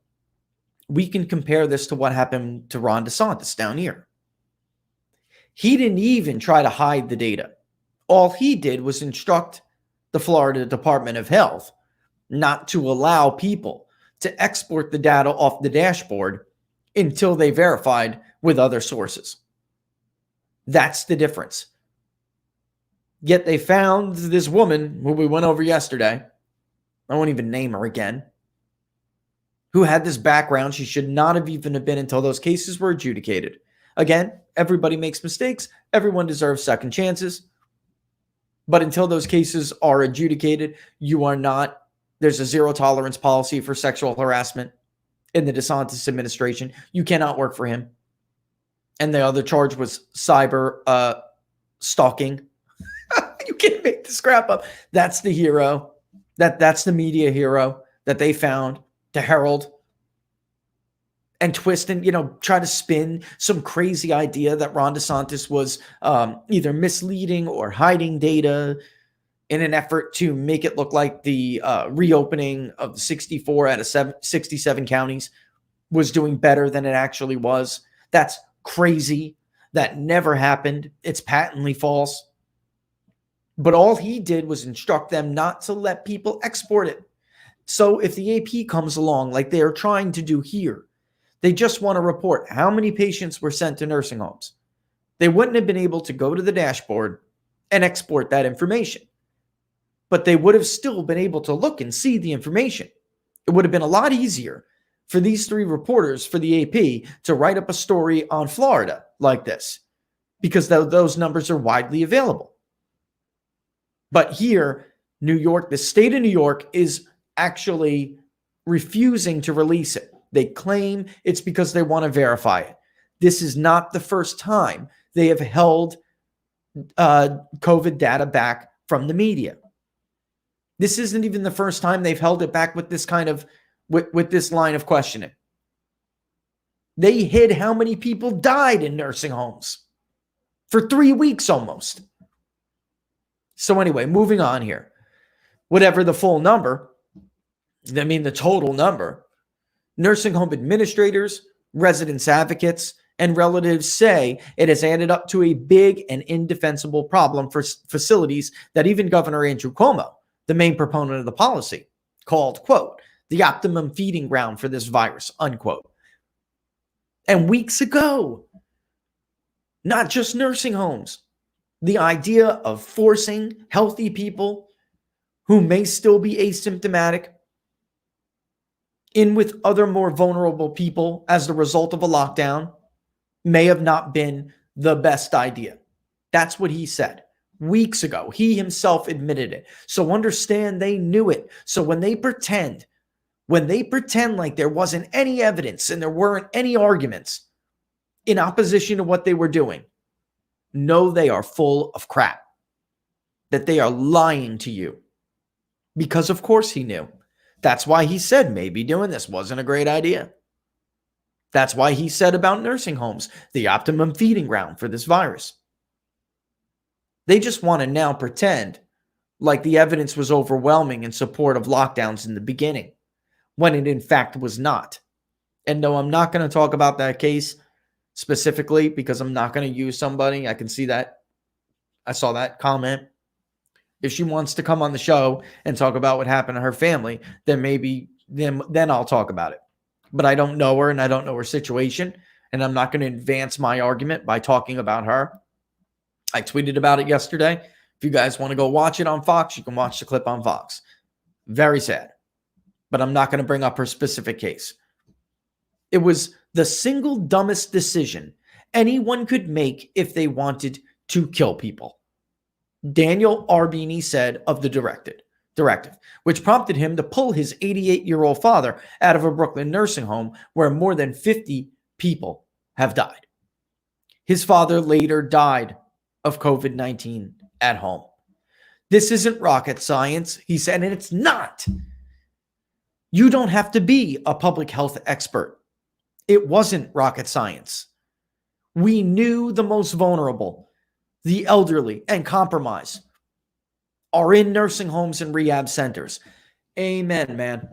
S2: We can compare this to what happened to Ron DeSantis down here. He didn't even try to hide the data. All he did was instruct the Florida Department of Health not to allow people to export the data off the dashboard until they verified with other sources. That's the difference. Yet they found this woman who we went over yesterday. I won't even name her again, who had this background. She should not have even been until those cases were adjudicated. Again, everybody makes mistakes. Everyone deserves second chances. But until those cases are adjudicated, there's a zero tolerance policy for sexual harassment in the DeSantis administration. You cannot work for him. And the other charge was cyber stalking. You can't make this crap up. That's the hero. That's the media hero that they found to herald and twist and, try to spin some crazy idea that Ron DeSantis was either misleading or hiding data in an effort to make it look like the reopening of the 64 out of 67 counties was doing better than it actually was. That's crazy. That never happened. It's patently false. But all he did was instruct them not to let people export it. So if the AP comes along like they are trying to do here, they just want to report how many patients were sent to nursing homes. They wouldn't have been able to go to the dashboard and export that information. But they would have still been able to look and see the information. It would have been a lot easier for these three reporters for the AP to write up a story on Florida like this, because those numbers are widely available. But here, New York, the state of New York is actually refusing to release it. They claim it's because they want to verify it. This is not the first time they have held COVID data back from the media. This isn't even the first time they've held it back with this kind of, with this line of questioning. They hid how many people died in nursing homes for 3 weeks almost. So anyway, moving on here. Whatever the full number, the total number, nursing home administrators, residents advocates, and relatives say it has added up to a big and indefensible problem for facilities that even Governor Andrew Cuomo, the main proponent of the policy, called, quote, the optimum feeding ground for this virus, unquote. And weeks ago, not just nursing homes, the idea of forcing healthy people who may still be asymptomatic in with other more vulnerable people as the result of a lockdown may have not been the best idea. That's what he said weeks ago. He himself admitted it. So understand they knew it. So when they pretend like there wasn't any evidence and there weren't any arguments in opposition to what they were doing, know they are full of crap, that they are lying to you. Because of course he knew. That's why he said maybe doing this wasn't a great idea. That's why he said about nursing homes, the optimum feeding ground for this virus. They just want to now pretend like the evidence was overwhelming in support of lockdowns in the beginning, when it in fact was not. And no, I'm not going to talk about that case specifically because I'm not going to use somebody. I can see that. I saw that comment. If she wants to come on the show and talk about what happened to her family, then maybe then I'll talk about it. But I don't know her and I don't know her situation, and I'm not going to advance my argument by talking about her. I tweeted about it yesterday. If you guys want to go watch it on Fox, you can watch the clip on Fox. Very sad. But I'm not going to bring up her specific case. It was the single dumbest decision anyone could make if they wanted to kill people, Daniel Arbini said of the directive, which prompted him to pull his 88-year-old father out of a Brooklyn nursing home where more than 50 people have died. His father later died of COVID-19 at home. This isn't rocket science, he said, and it's not. You don't have to be a public health expert. It wasn't rocket science. We knew the most vulnerable, the elderly and compromised, are in nursing homes and rehab centers. Amen, man.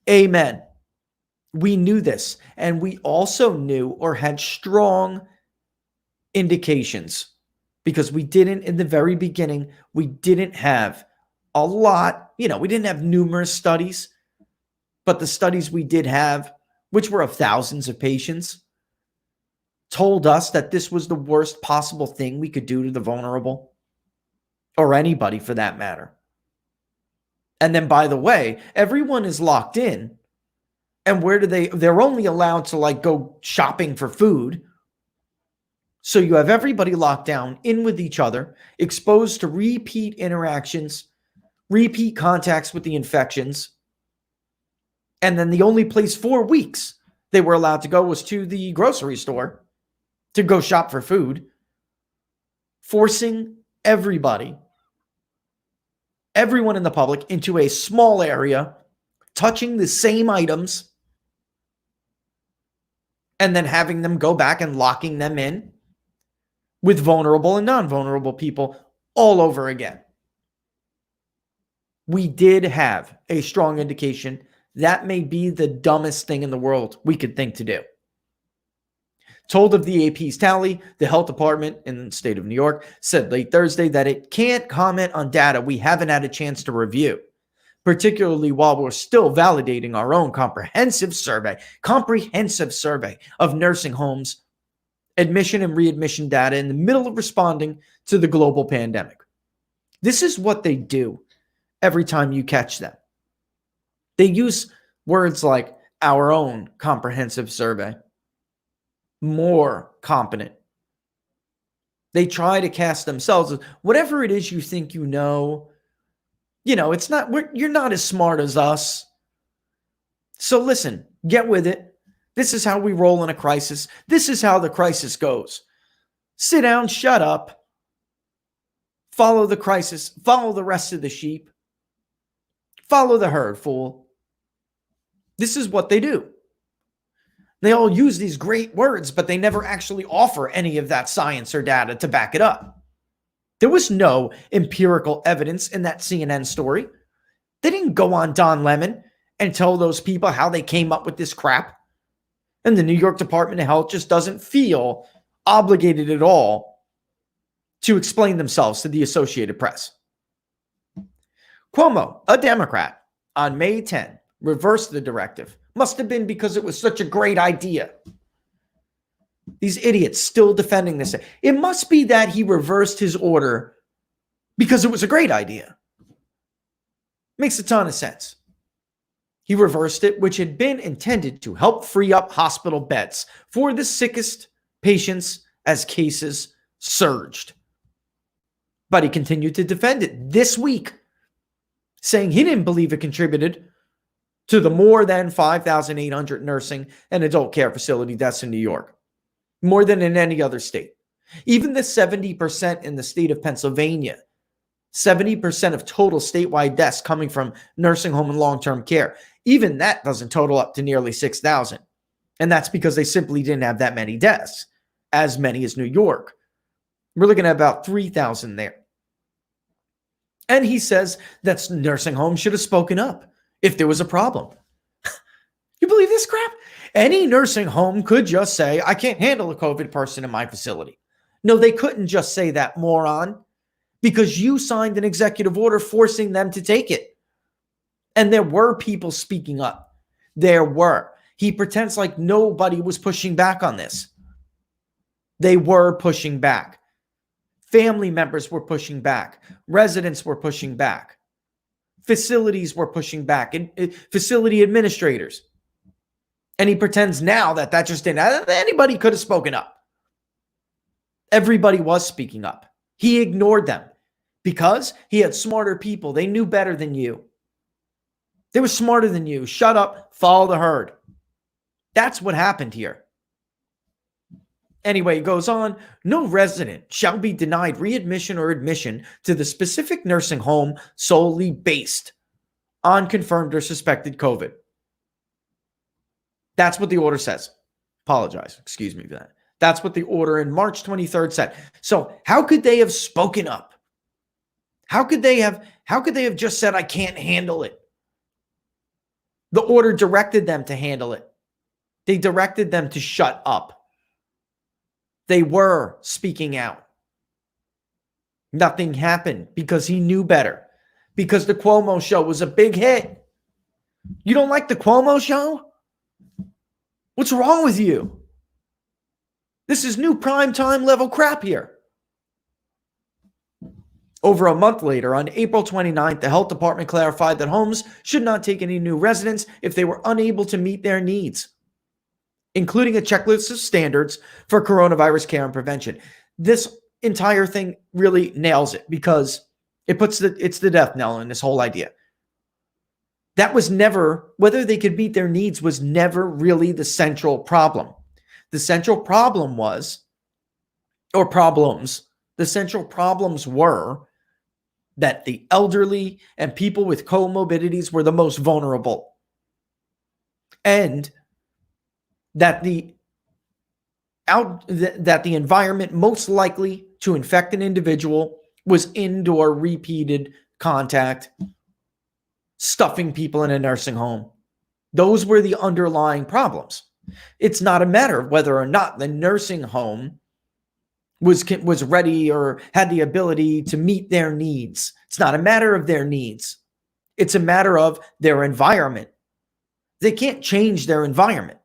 S2: Amen. We knew this, and we also knew or had strong indications, because we didn't, in the very beginning, we didn't have a lot, we didn't have numerous studies, but the studies we did have, which were of thousands of patients, told us that this was the worst possible thing we could do to the vulnerable, or anybody for that matter. And then, by the way, everyone is locked in, and they're only allowed to go shopping for food. So you have everybody locked down in with each other, exposed to repeat interactions, repeat contacts with the infections. And then the only place 4 weeks they were allowed to go was to the grocery store to go shop for food. forcing everyone in the public into a small area, touching the same items, and then having them go back and locking them in with vulnerable and non-vulnerable people all over again. We did have a strong indication that may be the dumbest thing in the world we could think to do. Told of the AP's tally, the health department in the state of New York said late Thursday that it can't comment on data we haven't had a chance to review, particularly while we're still validating our own comprehensive survey of nursing homes, admission and readmission data in the middle of responding to the global pandemic. This is what they do every time you catch them. They use words like our own comprehensive survey, more competent. They try to cast themselves as whatever it is you think you know. It's not, you're not as smart as us. So listen, get with it. This is how we roll in a crisis. This is how the crisis goes. Sit down, shut up, follow the crisis, follow the rest of the sheep, follow the herd, fool. This is what they do. They all use these great words, but they never actually offer any of that science or data to back it up. There was no empirical evidence in that CNN story. They didn't go on Don Lemon and tell those people how they came up with this crap. And the New York Department of Health just doesn't feel obligated at all to explain themselves to the Associated Press. Cuomo, a Democrat, on May 10, reversed the directive. Must have been because it was such a great idea. These idiots still defending this. It must be that he reversed his order because it was a great idea. Makes a ton of sense. He reversed it, which had been intended to help free up hospital beds for the sickest patients as cases surged. But he continued to defend it this week, saying he didn't believe it contributed to the more than 5,800 nursing and adult care facility deaths in New York, more than in any other state. Even the 70% in the state of Pennsylvania, 70% of total statewide deaths coming from nursing home and long-term care, even that doesn't total up to nearly 6,000. And that's because they simply didn't have that many deaths, as many as New York. We're looking at about 3,000 there. And he says that nursing homes should have spoken up if there was a problem. You believe this crap? Any nursing home could just say, I can't handle a COVID person in my facility. No, they couldn't just say that, moron, because you signed an executive order forcing them to take it. And there were people speaking up. There were. He pretends like nobody was pushing back on this. They were pushing back. Family members were pushing back. Residents were pushing back. Facilities were pushing back. And facility administrators. And he pretends now that just didn't. Anybody could have spoken up. Everybody was speaking up. He ignored them because he had smarter people. They knew better than you. They were smarter than you. Shut up. Follow the herd. That's what happened here. Anyway, it goes on. No resident shall be denied readmission or admission to the specific nursing home solely based on confirmed or suspected COVID. That's what the order says. Apologize. Excuse me for that. That's what the order in March 23rd said. So how could they have spoken up? How could they have just said, I can't handle it? The order directed them to handle it. They directed them to shut up. They were speaking out. Nothing happened because he knew better. Because the Cuomo show was a big hit. You don't like the Cuomo show? What's wrong with you? This is new primetime level crap here. Over a month later, on April 29th, the health department clarified that homes should not take any new residents if they were unable to meet their needs, including a checklist of standards for coronavirus care and prevention. This entire thing really nails it because it's the death knell in this whole idea. That was never, whether they could meet their needs was never really the central problem. The central problem was, or problems, The central problems were that the elderly and people with comorbidities were the most vulnerable, and that the environment most likely to infect an individual was indoor repeated contact, stuffing people in a nursing home. Those were the underlying problems. It's not a matter of whether or not the nursing home was ready or had the ability to meet their needs. It's not a matter of their needs. It's a matter of their environment. They can't change their environment,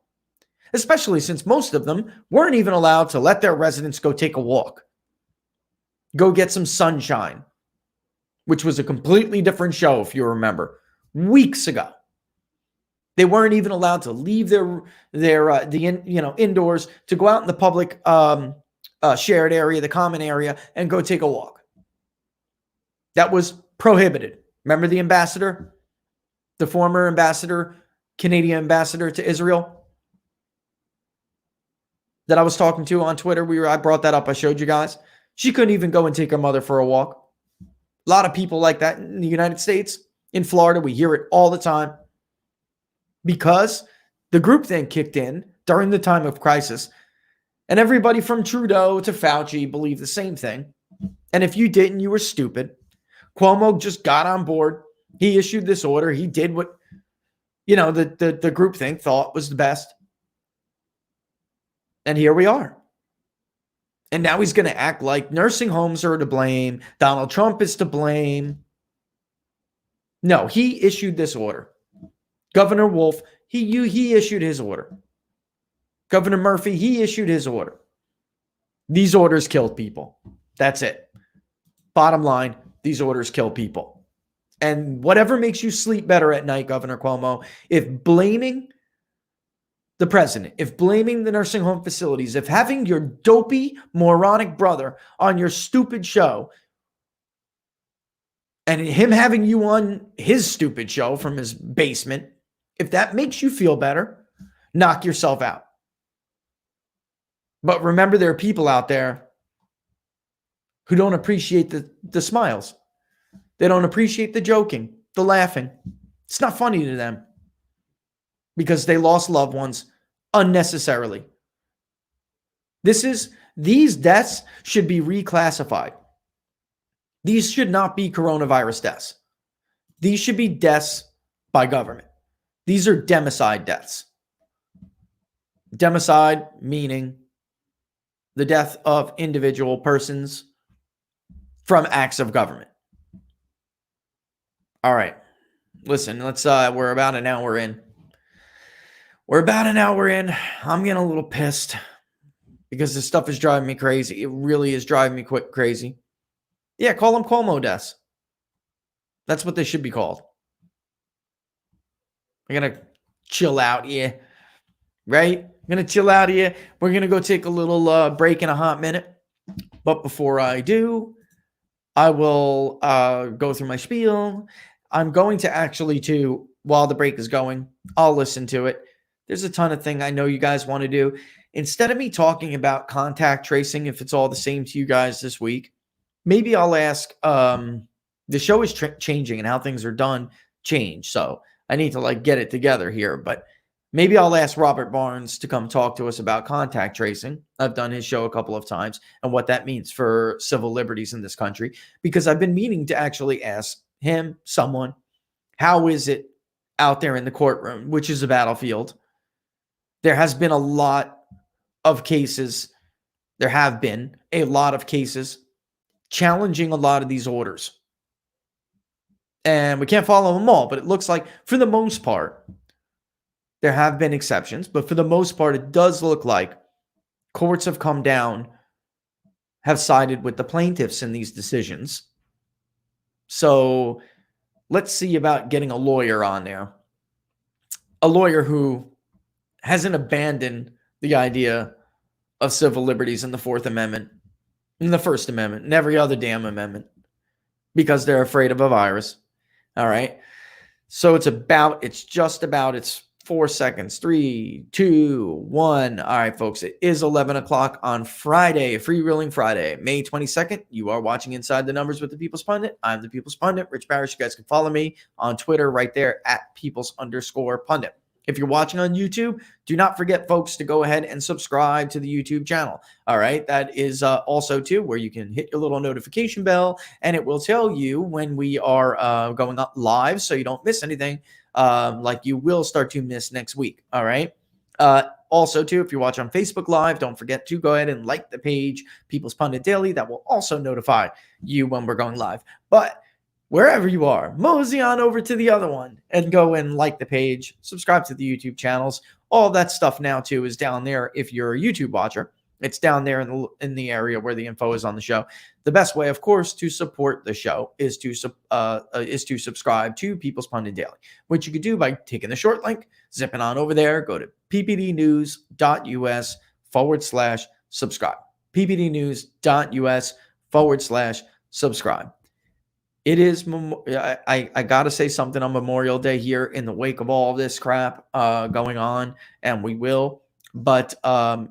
S2: especially since most of them weren't even allowed to let their residents go take a walk, go get some sunshine, which was a completely different show, if you remember, weeks ago. They weren't even allowed to leave indoors to go out in the public shared area, the common area, and go take a walk. That was prohibited. Remember the ambassador, the former ambassador, Canadian ambassador to Israel that I was talking to on Twitter? I brought that up. I showed you guys. She couldn't even go and take her mother for a walk. A lot of people like that in the United States. In Florida, we hear it all the time because the groupthink kicked in during the time of crisis. And everybody from Trudeau to Fauci believed the same thing. And if you didn't, you were stupid. Cuomo just got on board. He issued this order. He did what, the groupthink thought was the best. And here we are. And now he's going to act like nursing homes are to blame. Donald Trump is to blame. No, he issued this order. Governor Wolf, he issued his order. Governor Murphy, he issued his order. These orders killed people. That's it. Bottom line, these orders kill people. And whatever makes you sleep better at night, Governor Cuomo, if blaming the president, if blaming the nursing home facilities, if having your dopey, moronic brother on your stupid show, and him having you on his stupid show from his basement, if that makes you feel better, knock yourself out. But remember, there are people out there who don't appreciate the smiles. They don't appreciate the joking, the laughing. It's not funny to them because they lost loved ones unnecessarily. These deaths should be reclassified. These should not be coronavirus deaths. These should be deaths by government. These are democide deaths. Democide meaning the death of individual persons from acts of government. All right. Listen, we're about an hour in. I'm getting a little pissed because this stuff is driving me crazy. It really is driving me crazy. Yeah, call them Cuomo deaths. That's what they should be called. I'm going to chill out here, right? I'm going to chill out here. We're going to go take a little break in a hot minute. But before I do, I will go through my spiel. I'm going to actually, while the break is going, I'll listen to it. There's a ton of things I know you guys want to do. Instead of me talking about contact tracing, if it's all the same to you guys this week, maybe I'll ask, the show is changing and how things are done change. So I need to get it together here, but maybe I'll ask Robert Barnes to come talk to us about contact tracing. I've done his show a couple of times and what that means for civil liberties in this country, because I've been meaning to actually ask him, someone, how is it out there in the courtroom, which is a battlefield? There has been a lot of cases. There have been a lot of cases challenging a lot of these orders. And we can't follow them all, but it looks like for the most part, there have been exceptions, but for the most part, it does look like courts have come down, have sided with the plaintiffs in these decisions. So let's see about getting a lawyer on there. A lawyer who hasn't abandoned the idea of civil liberties in the Fourth Amendment, in the First Amendment, and every other damn amendment, because they're afraid of a virus. All right. So it's just about its 4 seconds. 3, 2, 1. All right, folks. It is 11 o'clock on Friday, Freewheeling Friday, May 22nd. You are watching Inside the Numbers with the People's Pundit. I'm the People's Pundit, Rich Parrish. You guys can follow me on Twitter right there at Peoples_Pundit. If you're watching on YouTube, do not forget, folks, to go ahead and subscribe to the YouTube channel. All right. That is also, too, where you can hit your little notification bell, and it will tell you when we are going up live so you don't miss anything like you will start to miss next week. All right. Also, too, if you watch on Facebook Live, don't forget to go ahead and like the page, People's Pundit Daily. That will also notify you when we're going live. But wherever you are, mosey on over to the other one and go and like the page, subscribe to the YouTube channels. All that stuff now, too, is down there. If you're a YouTube watcher, it's down there in the area where the info is on the show. The best way, of course, to support the show is to subscribe to People's Pundit Daily, which you could do by taking the short link, zipping on over there, go to ppdnews.us/subscribe. ppdnews.us/subscribe. It is, I got to say something on Memorial Day here in the wake of all this crap going on, and we will. But,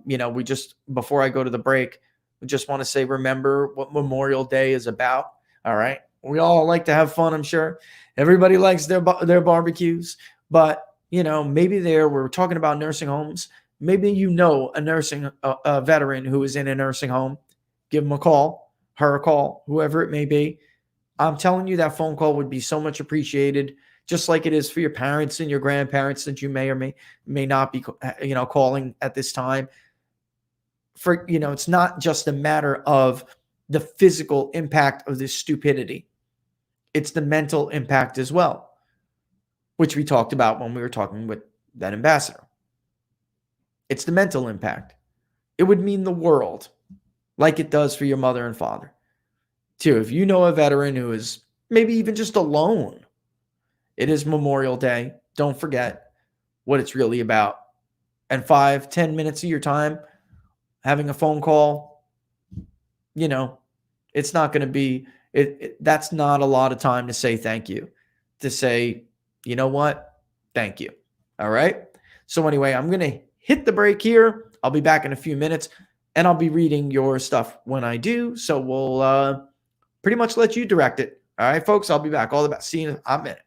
S2: we just, before I go to the break, we just want to say, remember what Memorial Day is about. All right. We all like to have fun, I'm sure. Everybody likes their barbecues. But, maybe we're talking about nursing homes. Maybe a veteran who is in a nursing home. Give him a call, her a call, whoever it may be. I'm telling you, that phone call would be so much appreciated, just like it is for your parents and your grandparents that you may or may not be, calling at this time. It's not just a matter of the physical impact of this stupidity. It's the mental impact as well, which we talked about when we were talking with that ambassador. It's the mental impact. It would mean the world, like it does for your mother and father. Too, if you know a veteran who is maybe even just alone, it is Memorial Day. Don't forget what it's really about. And 5-10 minutes of your time having a phone call, it's not going to be, that's not a lot of time to say thank you. To say, you know what? Thank you. All right. So anyway, I'm going to hit the break here. I'll be back in a few minutes, and I'll be reading your stuff when I do. So we'll pretty much let you direct it. All right, folks, I'll be back. All the best. See you in a minute.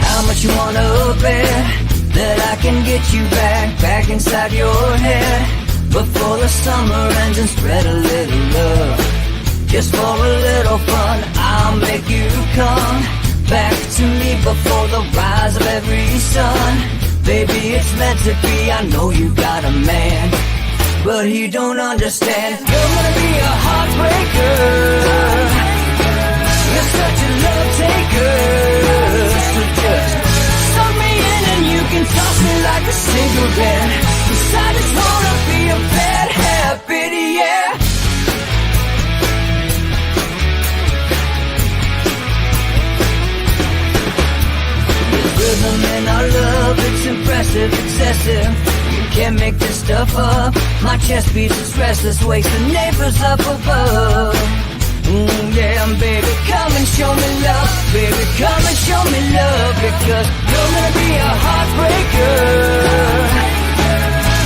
S1: How much you wanna bet that I can get you back inside your head before the summer ends and spread a little love. Just for a little fun, I'll make you come back to me before the rise of every sun. Baby, it's meant to be. I know you got a man, but he don't understand. You're gonna be a heartbreaker. You're such a love taker. So just suck me in and you can toss me like a cigarette. 'Cause I just wanna be a bad habit, yeah. Rhythm in our love, it's impressive, excessive. You can't make this stuff up. My chest beats, it's restless, wakes the neighbors up above. Yeah, baby, come and show me love. Baby, come and show me love. Because you're gonna be a heartbreaker.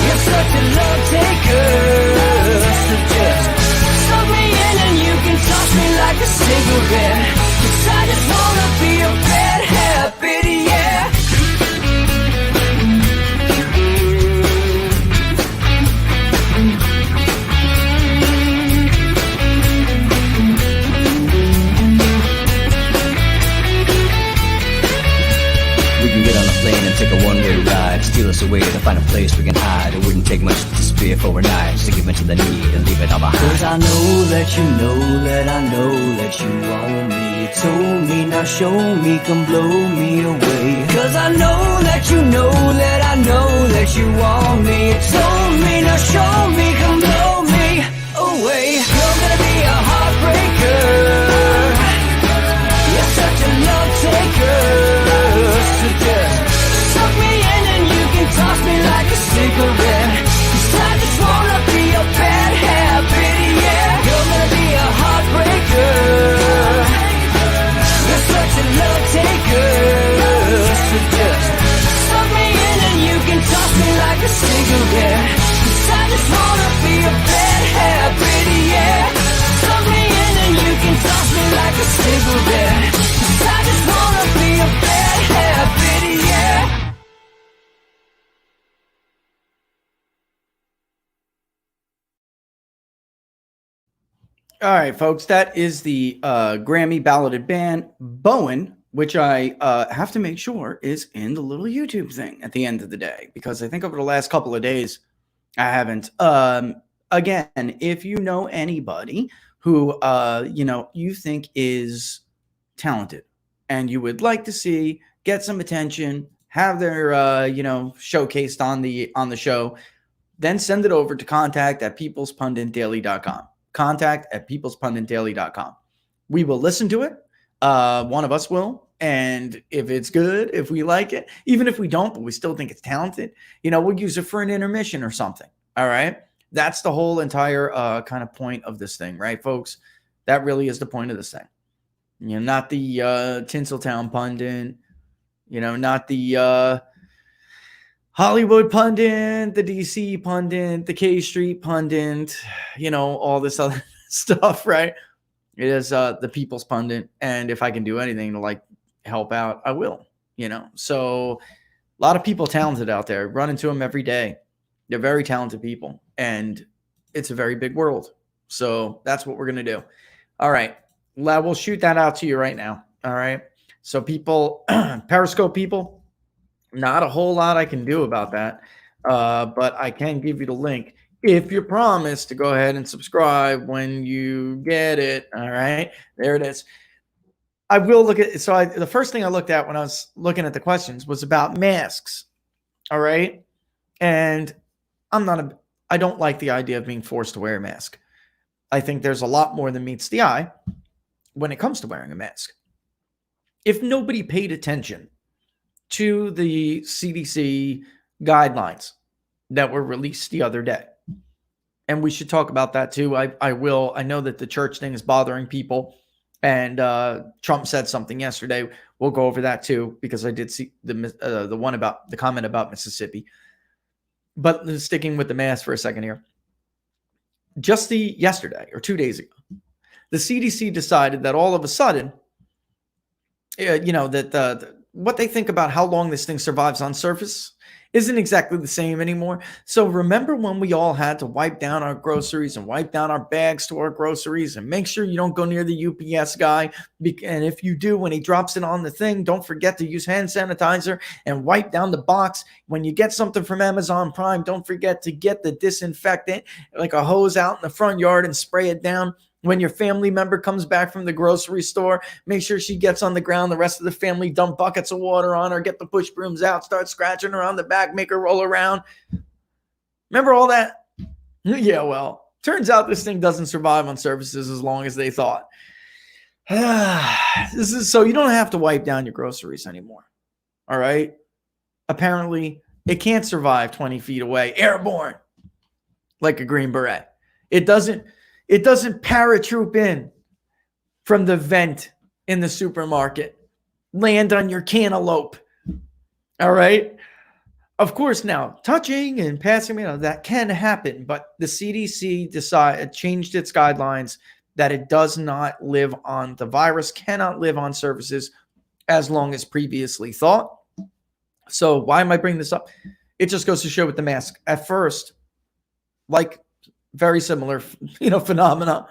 S1: You're such a love taker. So just suck me in and you can toss me like a cigarette. 'Cause I just wanna be a bad habit, yeah. We can get on a plane and take a one-way ride. Steal us away to find a place we can hide. It wouldn't take much to disappear for a night, just to give in to the need and leave it all behind. 'Cause I know that you know that I know that you want me. You told me, now show me, come blow me away. 'Cause I know that you know that I know that you want me. You told me, now show me, come blow me away. You're gonna be a heartbreaker. You're such a love taker. So just suck me in and you can toss me like a cigarette. 'Cause I just wanna be a bad habit, yeah. You're gonna be a yeah. 'Cause I just wanna be a bad habit, yeah. Suck me in and you can toss me like a cigarette. 'Cause I just wanna be a bad habit, yeah.
S2: All right, folks, that is the Grammy balloted band Bowen, which I have to make sure is in the little YouTube thing at the end of the day, because I think over the last couple of days I haven't. Again, if you know anybody who you think is talented and you would like to see get some attention, have their showcased on the show, then send it over to contact@peoplespunditdaily.com. Contact@peoplespunditdaily.com. We will listen to it. One of us will. And if it's good, if we like it, even if we don't, but we still think it's talented, we'll use it for an intermission or something. All right. That's the whole entire kind of point of this thing, right, folks? That really is the point of this thing. Not the Tinseltown pundit, not the Hollywood pundit, the DC pundit, the K Street pundit, all this other stuff, right? It is the people's pundit. And if I can do anything to help out, I will, So a lot of people talented out there. Run into them every day. They're very talented people. And it's a very big world. So that's what we're going to do. All right. We'll shoot that out to you right now. All right. So people, Periscope people, not a whole lot I can do about that, but I can give you the link if you promise to go ahead and subscribe when you get it. All right, there it is. I will look at. So the first thing I looked at when I was looking at the questions was about masks. All right, and I don't like the idea of being forced to wear a mask. I think there's a lot more than meets the eye when it comes to wearing a mask. If nobody paid attention to the CDC guidelines that were released the other day, and we should talk about that too. I will. I know that the church thing is bothering people, and Trump said something yesterday. We'll go over that too, because I did see the one about the comment about Mississippi. But sticking with the mask for a second here, just yesterday or 2 days ago, the CDC decided that all of a sudden, that what they think about how long this thing survives on surface isn't exactly the same anymore. So remember when we all had to wipe down our groceries and wipe down our bags to our groceries, and make sure you don't go near the UPS guy. And if you do, when he drops it on the thing, don't forget to use hand sanitizer and wipe down the box. When you get something from Amazon Prime, don't forget to get the disinfectant, like a hose, out in the front yard and spray it down. When your family member comes back from the grocery store, make sure she gets on the ground. The rest of the family dump buckets of water on her, get the push brooms out, start scratching her on the back, make her roll around. Remember all that? Yeah, well, turns out this thing doesn't survive on surfaces as long as they thought. This is so you don't have to wipe down your groceries anymore. All right? Apparently, it can't survive 20 feet away, airborne, like a Green Beret. It doesn't paratroop in from the vent in the supermarket, land on your cantaloupe. All right. Of course, now touching and passing, that can happen, but the CDC changed its guidelines that it does not live on, the virus cannot live on surfaces as long as previously thought. So why am I bringing this up? It just goes to show with the mask. At first, very similar, phenomena.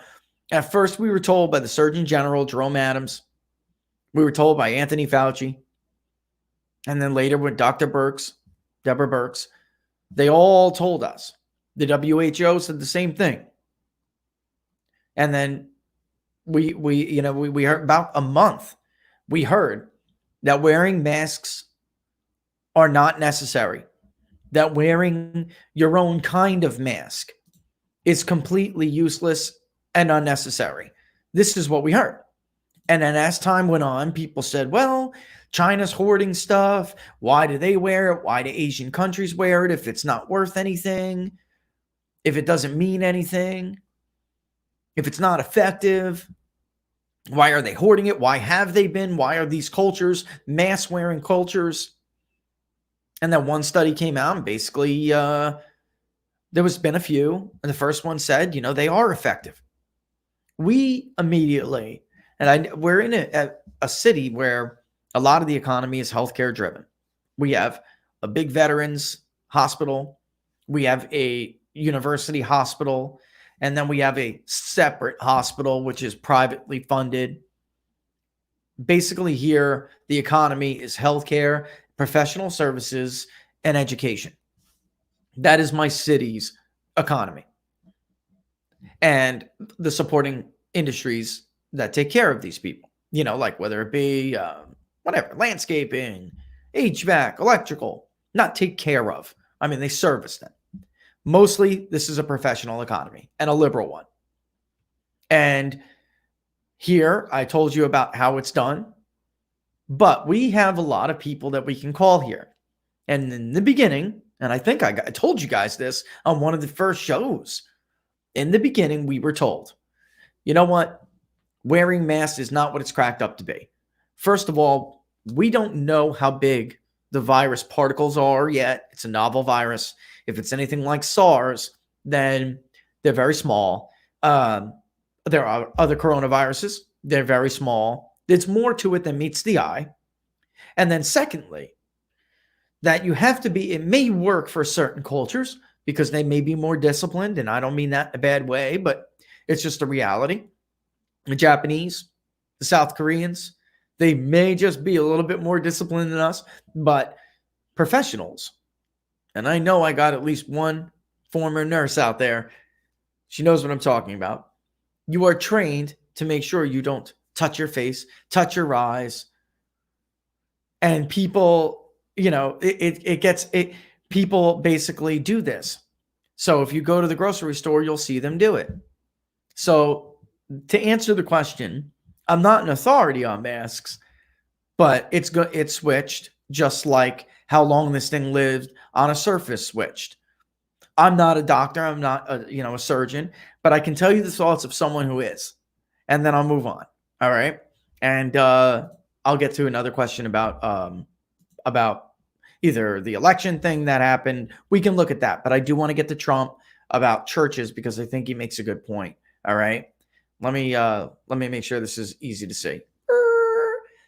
S2: At first, we were told by the Surgeon General, Jerome Adams. We were told by Anthony Fauci. And then later with Dr. Deborah Birx. They all told us. The WHO said the same thing. And then we heard about a month. We heard that wearing masks are not necessary. That wearing your own kind of mask is completely useless and unnecessary. This is what we heard. And then as time went on, people said, well, China's hoarding stuff. Why do they wear it? Why do Asian countries wear it if it's not worth anything? If it doesn't mean anything? If it's not effective? Why are they hoarding it? Why have they been? Why are these cultures mask-wearing cultures? And then one study came out and basically There was been a few, and the first one said, they are effective. We immediately, and we're in a city where a lot of the economy is healthcare driven. We have a big veterans hospital. We have a university hospital. And then we have a separate hospital, which is privately funded. Basically, here, the economy is healthcare, professional services, and education. That is my city's economy. And the supporting industries that take care of these people, like whether it be whatever, landscaping, HVAC, electrical, not take care of. I mean, they service them. Mostly, this is a professional economy and a liberal one. And here, I told you about how it's done, but we have a lot of people that we can call here. And in the beginning, and I think I told you guys this on one of the first shows, in the beginning, we were told, you know what? Wearing masks is not what it's cracked up to be. First of all, we don't know how big the virus particles are yet. It's a novel virus. If it's anything like SARS, then they're very small. There are other coronaviruses. They're very small. There's more to it than meets the eye. And then secondly, that you have to be, it may work for certain cultures because they may be more disciplined. And I don't mean that in a bad way, but it's just a reality. The Japanese, the South Koreans, they may just be a little bit more disciplined than us, but professionals, and I know I got at least one former nurse out there. She knows what I'm talking about. You are trained to make sure you don't touch your face, touch your eyes. And people, people basically do this. So if you go to the grocery store, you'll see them do it. So to answer the question, I'm not an authority on masks, but it's switched just like how long this thing lived on a surface switched. I'm not a doctor. I'm not a surgeon, but I can tell you the thoughts of someone who is, and then I'll move on. All right. And I'll get to another question about either the election thing that happened. We can look at that, but I do want to get to Trump about churches because I think he makes a good point. All right. Let me make sure this is easy to see.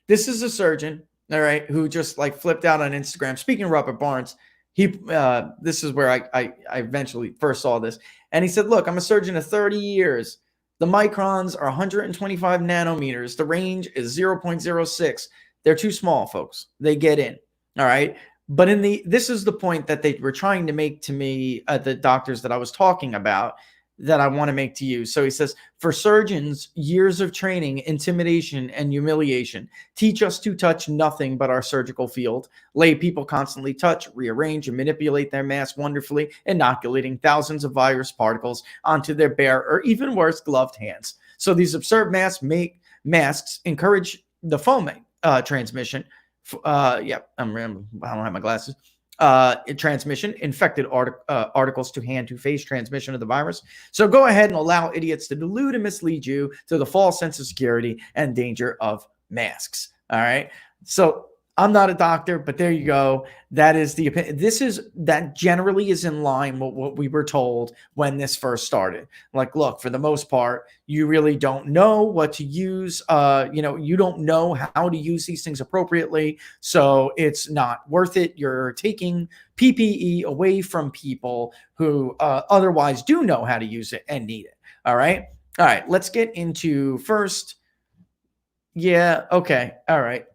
S2: This is a surgeon, all right, who just like flipped out on Instagram. Speaking of Robert Barnes, this is where I eventually first saw this. And he said, look, I'm a surgeon of 30 years. The microns are 125 nanometers. The range is 0.06. They're too small, folks. They get in. All right. But this is the point that they were trying to make to me, the doctors that I was talking about, that I want to make to you. So he says, for surgeons, years of training, intimidation, and humiliation teach us to touch nothing but our surgical field. Lay people constantly touch, rearrange, and manipulate their mask wonderfully, inoculating thousands of virus particles onto their bare or even worse, gloved hands. So these absurd masks encourage the foam transmission. I don't have my glasses. Transmission, infected articles to hand to face transmission of the virus. So go ahead and allow idiots to delude and mislead you to the false sense of security and danger of masks. All right. So I'm not a doctor, but there you go. That is the opinion. That generally is in line with what we were told when this first started. Like, look, for the most part, you really don't know what to use. You don't know how to use these things appropriately. So it's not worth it. You're taking PPE away from people who otherwise do know how to use it and need it. All right. All right. Let's get into first. Yeah. Okay. All right.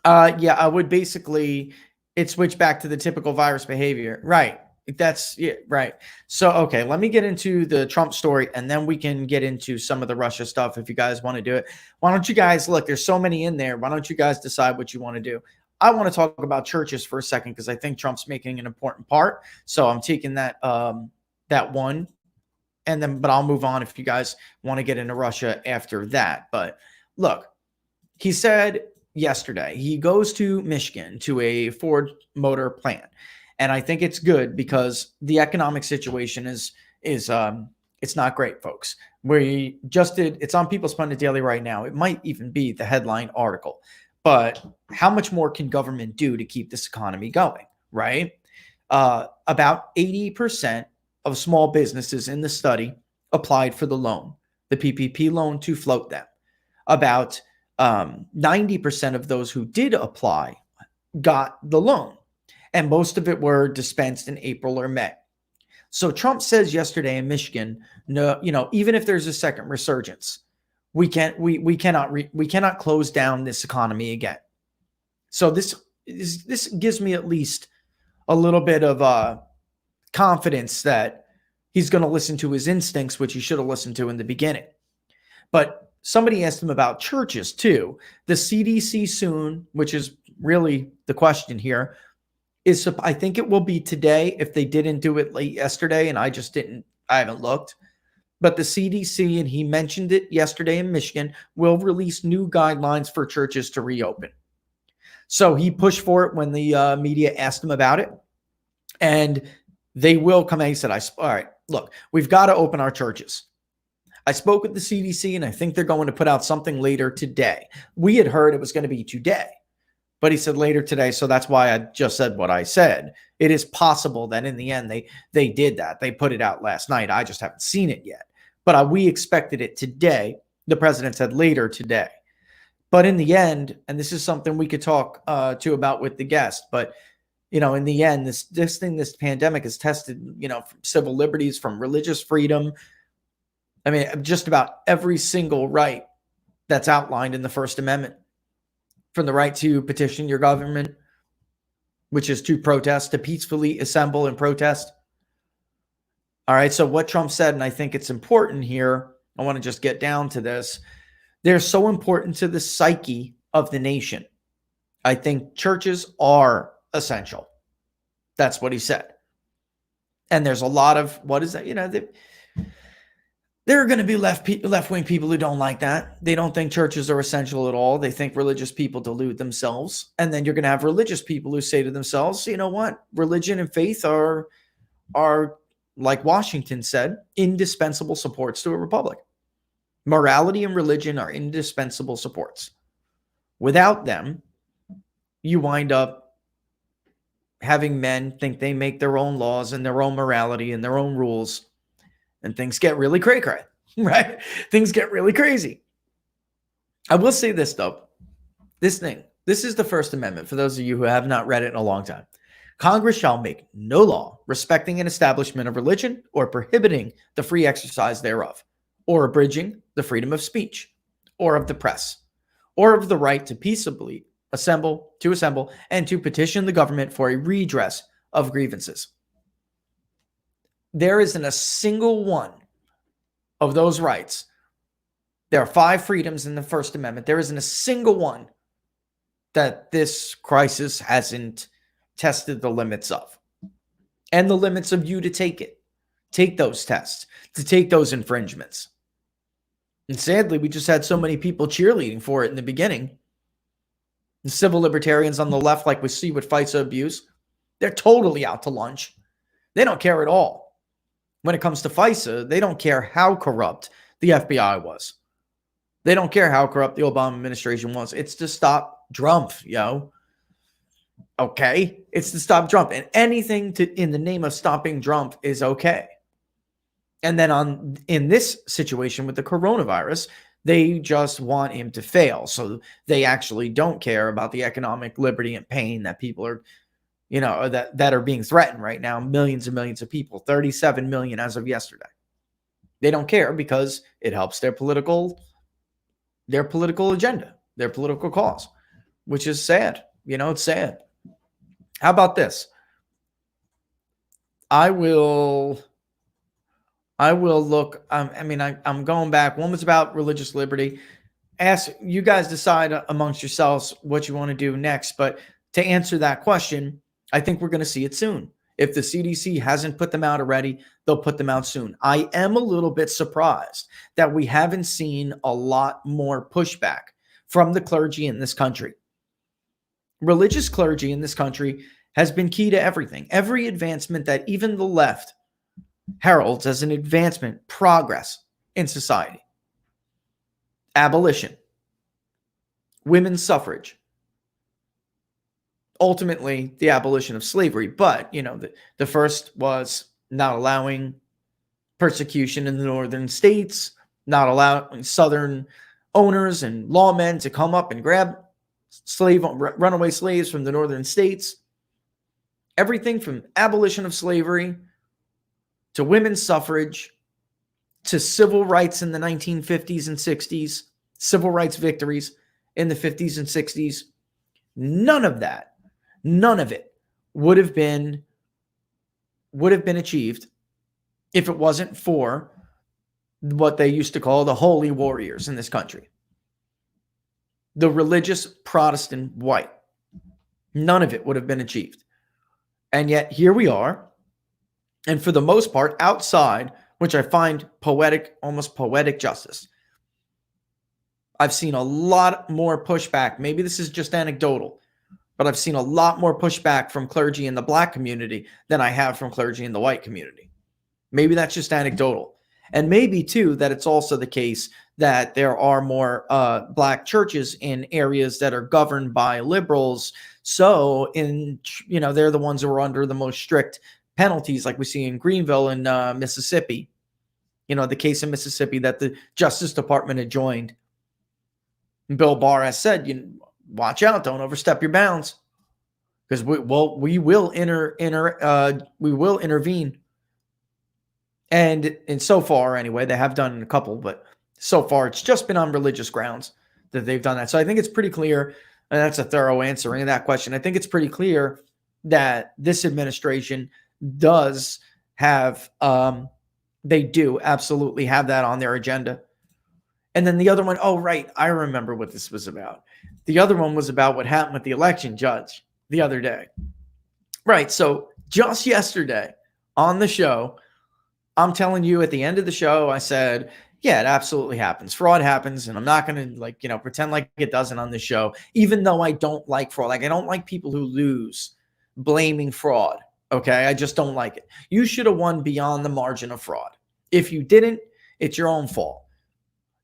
S2: I would basically, it switched back to the typical virus behavior. Right. That's it. Right. So, okay, let me get into the Trump story and then we can get into some of the Russia stuff if you guys want to do it. Why don't you guys, look, there's so many in there. Why don't you guys decide what you want to do? I want to talk about churches for a second because I think Trump's making an important part. So I'm taking that one but I'll move on if you guys want to get into Russia after that. But look, he said yesterday he goes to Michigan to a Ford Motor plant, and I think it's good because the economic situation is it's not great, folks. We just did, it's on People's Pundit Daily right now. It might even be the headline article, but how much more can government do to keep this economy going? Right? About 80% of small businesses in the study applied for the loan, the PPP loan, to float them. About 90% of those who did apply got the loan, and most of it were dispensed in April or May. So Trump says yesterday in Michigan, no, even if there's a second resurgence, we cannot close down this economy again. So this gives me at least a little bit of confidence that he's going to listen to his instincts, which he should have listened to in the beginning. But somebody asked him about churches too. The CDC soon, which is really the question here, I think it will be today if they didn't do it late yesterday, and I haven't looked. But the CDC, and he mentioned it yesterday in Michigan, will release new guidelines for churches to reopen. So he pushed for it when the media asked him about it. And they will come out. He said, all right, look, we've got to open our churches. I spoke with the CDC, and I think they're going to put out something later today. We had heard it was going to be today, but he said later today, so that's why I just said what I said. It is possible that in the end they did that. They put it out last night. I just haven't seen it yet. But we expected it today. The president said later today. But in the end, and this is something we could talk about with the guest, but in the end, this pandemic has tested, from civil liberties, from religious freedom. I mean, just about every single right that's outlined in the First Amendment, from the right to petition your government, which is to protest, to peacefully assemble and protest. All right. So what Trump said, and I think it's important here, I want to just get down to this. They're so important to the psyche of the nation. I think churches are essential. That's what he said. And there's a lot of, what is that? There are going to be left-wing people who don't like that. They don't think churches are essential at all. They think religious people delude themselves. And then you're going to have religious people who say to themselves, you know what? Religion and faith are like Washington said, indispensable supports to a republic. Morality and religion are indispensable supports. Without them, you wind up having men think they make their own laws and their own morality and their own rules. And things get really cray-cray, right? Things get really crazy. I will say this, though. This is the First Amendment, for those of you who have not read it in a long time. Congress shall make no law respecting an establishment of religion or prohibiting the free exercise thereof, or abridging the freedom of speech, or of the press, or of the right to peaceably assemble, and to petition the government for a redress of grievances. There isn't a single one of those rights. There are 5 freedoms in the First Amendment. There isn't a single one that this crisis hasn't tested the limits of, and the limits of you to take those tests, to take those infringements. And sadly, we just had so many people cheerleading for it in the beginning. The civil libertarians on the left, like we see with FISA abuse, they're totally out to lunch. They don't care at all. When it comes to FISA, they don't care how corrupt the FBI was. They don't care how corrupt the Obama administration was. It's to stop Trump, Okay? It's to stop Trump. And anything in the name of stopping Trump is okay. And then in this situation with the coronavirus, they just want him to fail. So they actually don't care about the economic liberty and pain that people are, that are being threatened right now. Millions and millions of people, 37 million as of yesterday. They don't care because it helps their political agenda, their political cause, which is sad. It's sad. How about this? I will look. I'm going back. One was about religious liberty. Ask you guys, decide amongst yourselves what you want to do next. But to answer that question, I think we're going to see it soon. If the CDC hasn't put them out already, they'll put them out soon. I am a little bit surprised that we haven't seen a lot more pushback from the clergy in this country. Religious clergy in this country has been key to everything. Every advancement that even the left heralds as an advancement, progress in society. Abolition. Women's suffrage. Ultimately, the abolition of slavery. But, the first was not allowing persecution in the northern states, not allowing southern owners and lawmen to come up and grab runaway slaves from the northern states. Everything from abolition of slavery to women's suffrage to civil rights in the 1950s and 60s, civil rights victories in the 50s and 60s. None of it would have been achieved if it wasn't for what they used to call the holy warriors in this country. The religious Protestant white. None of it would have been achieved. And yet here we are. And for the most part, outside, which I find poetic, almost poetic justice, I've seen a lot more pushback. Maybe this is just anecdotal, but I've seen a lot more pushback from clergy in the black community than I have from clergy in the white community. Maybe that's just anecdotal. And maybe, too, that it's also the case that there are more black churches in areas that are governed by liberals. So, they're the ones who are under the most strict penalties, like we see in Greenville in Mississippi. The case in Mississippi that the Justice Department had joined. Bill Barr has said, watch out, don't overstep your bounds, because we will intervene. And so far, anyway, they have done a couple, but so far it's just been on religious grounds that they've done that. So I think it's pretty clear, and that's a thorough answering of that question. I think it's pretty clear that this administration does have, they do absolutely have that on their agenda. And then the other one, oh, right, I remember what this was about. The other one was about what happened with the election judge the other day. Right, so just yesterday on the show, I'm telling you at the end of the show, I said, yeah, it absolutely happens. Fraud happens, and I'm not going to pretend like it doesn't on the show, even though I don't like fraud. I don't like people who lose blaming fraud, okay? I just don't like it. You should have won beyond the margin of fraud. If you didn't, it's your own fault.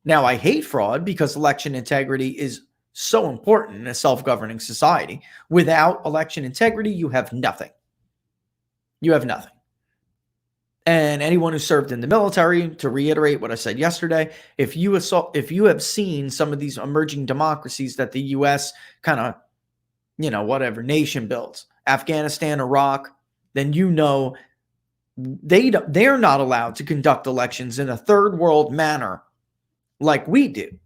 S2: Now, I hate fraud because election integrity is so important in a self-governing society. Without election integrity, you have nothing. You have nothing. And anyone who served in the military, to reiterate what I said yesterday, if you have seen some of these emerging democracies that the U.S. kind of, nation builds, Afghanistan, Iraq, then they're not allowed to conduct elections in a third world manner like we do.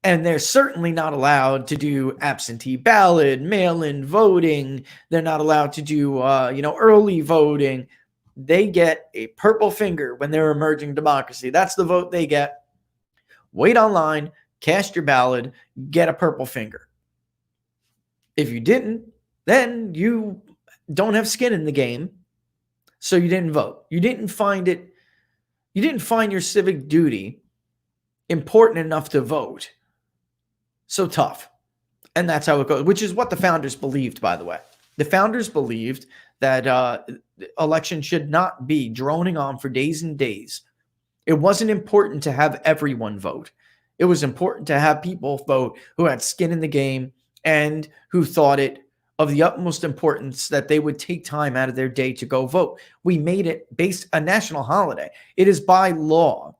S2: And they're certainly not allowed to do absentee ballot, mail-in voting. They're not allowed to do, early voting. They get a purple finger when they're emerging democracy. That's the vote they get. Wait online, cast your ballot, get a purple finger. If you didn't, then you don't have skin in the game, so you didn't vote. You didn't find your civic duty important enough to vote. So tough. And that's how it goes, which is what the founders believed, by the way. The founders believed that election should not be droning on for days and days. It wasn't important to have everyone vote. It was important to have people vote who had skin in the game and who thought it of the utmost importance that they would take time out of their day to go vote. We made it a national holiday. It is by law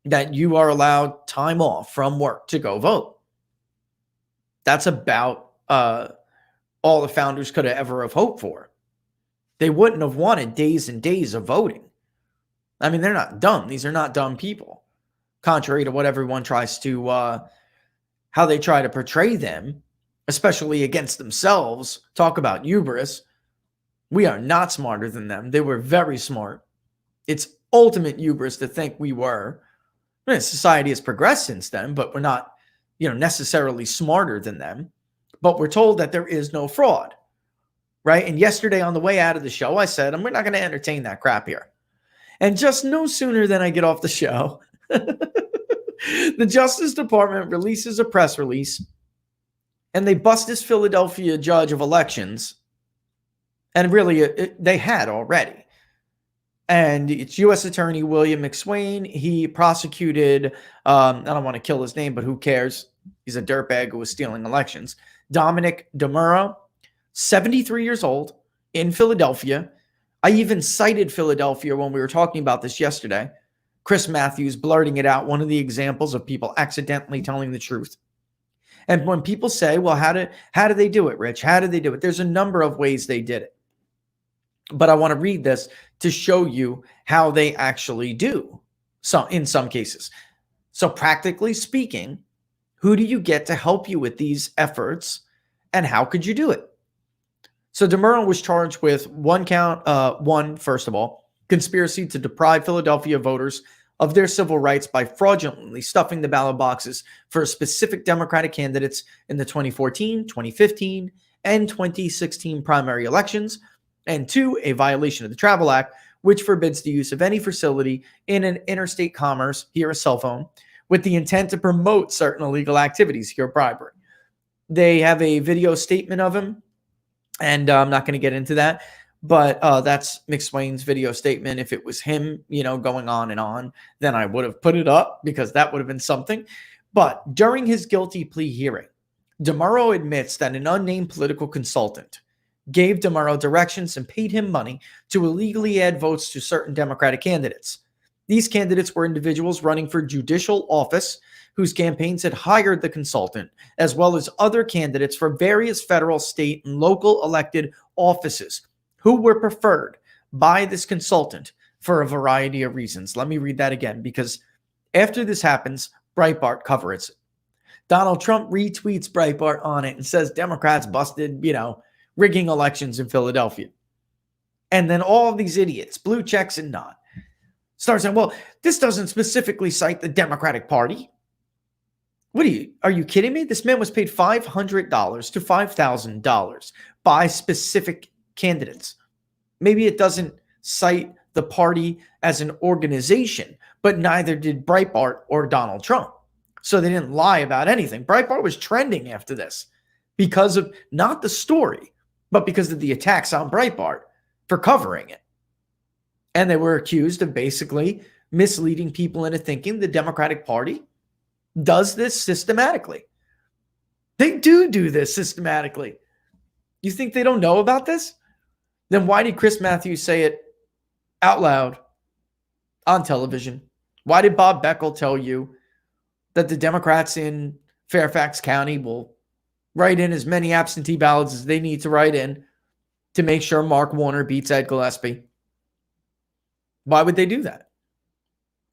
S2: that you are allowed time off from work to go vote. That's about all the founders could have ever have hoped for. They wouldn't have wanted days and days of voting. I mean, they're not dumb. These are not dumb people. Contrary to what everyone tries to, how they try to portray them, especially against themselves. Talk about hubris. We are not smarter than them. They were very smart. It's ultimate hubris to think we were. I mean, society has progressed since then, but we're not, necessarily smarter than them. But we're told that there is no fraud, right? And yesterday on the way out of the show, I said, we're not going to entertain that crap here. And just no sooner than I get off the show, the Justice Department releases a press release, and they bust this Philadelphia judge of elections. And really, they had already. And it's U.S. Attorney William McSwain. He prosecuted, I don't want to kill his name, but who cares? He's a dirtbag who was stealing elections. Dominic DeMuro, 73 years old, in Philadelphia, I even cited Philadelphia when we were talking about this yesterday. Chris Matthews blurting it out, one of the examples of people accidentally telling the truth. And when people say, well, how do they do it, Rich? How did they do it? There's a number of ways they did it. But I want to read this to show you how they actually do. So in some cases. So practically speaking, who do you get to help you with these efforts and how could you do it? So DeMuro was charged with first of all, conspiracy to deprive Philadelphia voters of their civil rights by fraudulently stuffing the ballot boxes for specific Democratic candidates in the 2014, 2015, and 2016 primary elections, and 2, a violation of the Travel Act, which forbids the use of any facility in an interstate commerce, here a cell phone, with the intent to promote certain illegal activities, here bribery. They have a video statement of him, and I'm not going to get into that, but that's McSwain's video statement. If it was him, going on and on, then I would have put it up because that would have been something. But during his guilty plea hearing, DeMuro admits that an unnamed political consultant gave DeMuro directions and paid him money to illegally add votes to certain Democratic candidates. These candidates were individuals running for judicial office whose campaigns had hired the consultant, as well as other candidates for various federal, state, and local elected offices who were preferred by this consultant for a variety of reasons. Let me read that again, because after this happens, Breitbart covers it. Donald Trump retweets Breitbart on it and says Democrats busted, rigging elections in Philadelphia. And then all of these idiots, blue checks and not, start saying, well, this doesn't specifically cite the Democratic Party. Are you kidding me? This man was paid $500 to $5,000 by specific candidates. Maybe it doesn't cite the party as an organization, but neither did Breitbart or Donald Trump. So they didn't lie about anything. Breitbart was trending after this because of not the story, but because of the attacks on Breitbart for covering it. And they were accused of basically misleading people into thinking the Democratic Party does this systematically. They do this systematically. You think they don't know about this? Then why did Chris Matthews say it out loud on television? Why did Bob Beckel tell you that the Democrats in Fairfax County will write in as many absentee ballots as they need to write in to make sure Mark Warner beats Ed Gillespie? Why would they do that?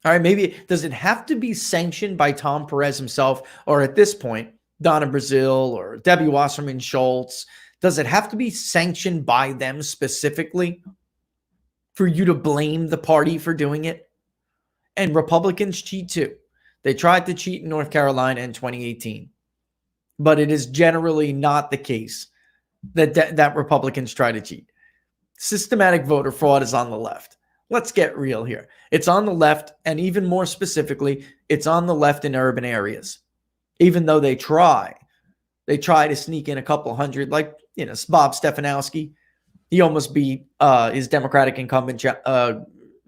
S2: All right, maybe does it have to be sanctioned by Tom Perez himself, or at this point, Donna Brazile or Debbie Wasserman Schultz? Does it have to be sanctioned by them specifically for you to blame the party for doing it? And Republicans cheat too. They tried to cheat in North Carolina in 2018. But it is generally not the case that Republicans try to cheat. Systematic voter fraud is on the left. Let's get real here. It's on the left, and even more specifically, it's on the left in urban areas. Even though they try to sneak in a couple hundred, like Bob Stefanowski. He almost beat his Democratic incumbent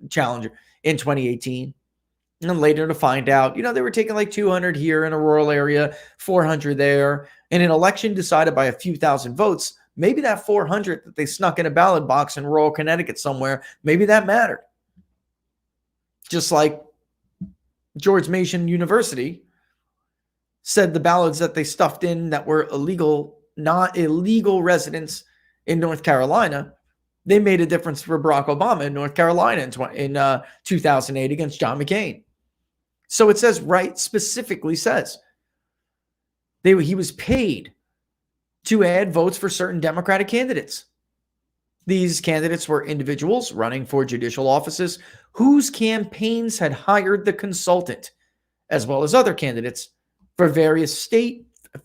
S2: challenger in 2018. And then later to find out, they were taking like 200 here in a rural area, 400 there. In an election decided by a few thousand votes, maybe that 400 that they snuck in a ballot box in rural Connecticut somewhere, maybe that mattered. Just like George Mason University said the ballots that they stuffed in that were illegal, not illegal residents in North Carolina, they made a difference for Barack Obama in North Carolina in 2008 against John McCain. So it says, specifically says, he was paid to add votes for certain Democratic candidates. These candidates were individuals running for judicial offices whose campaigns had hired the consultant, as well as other candidates for various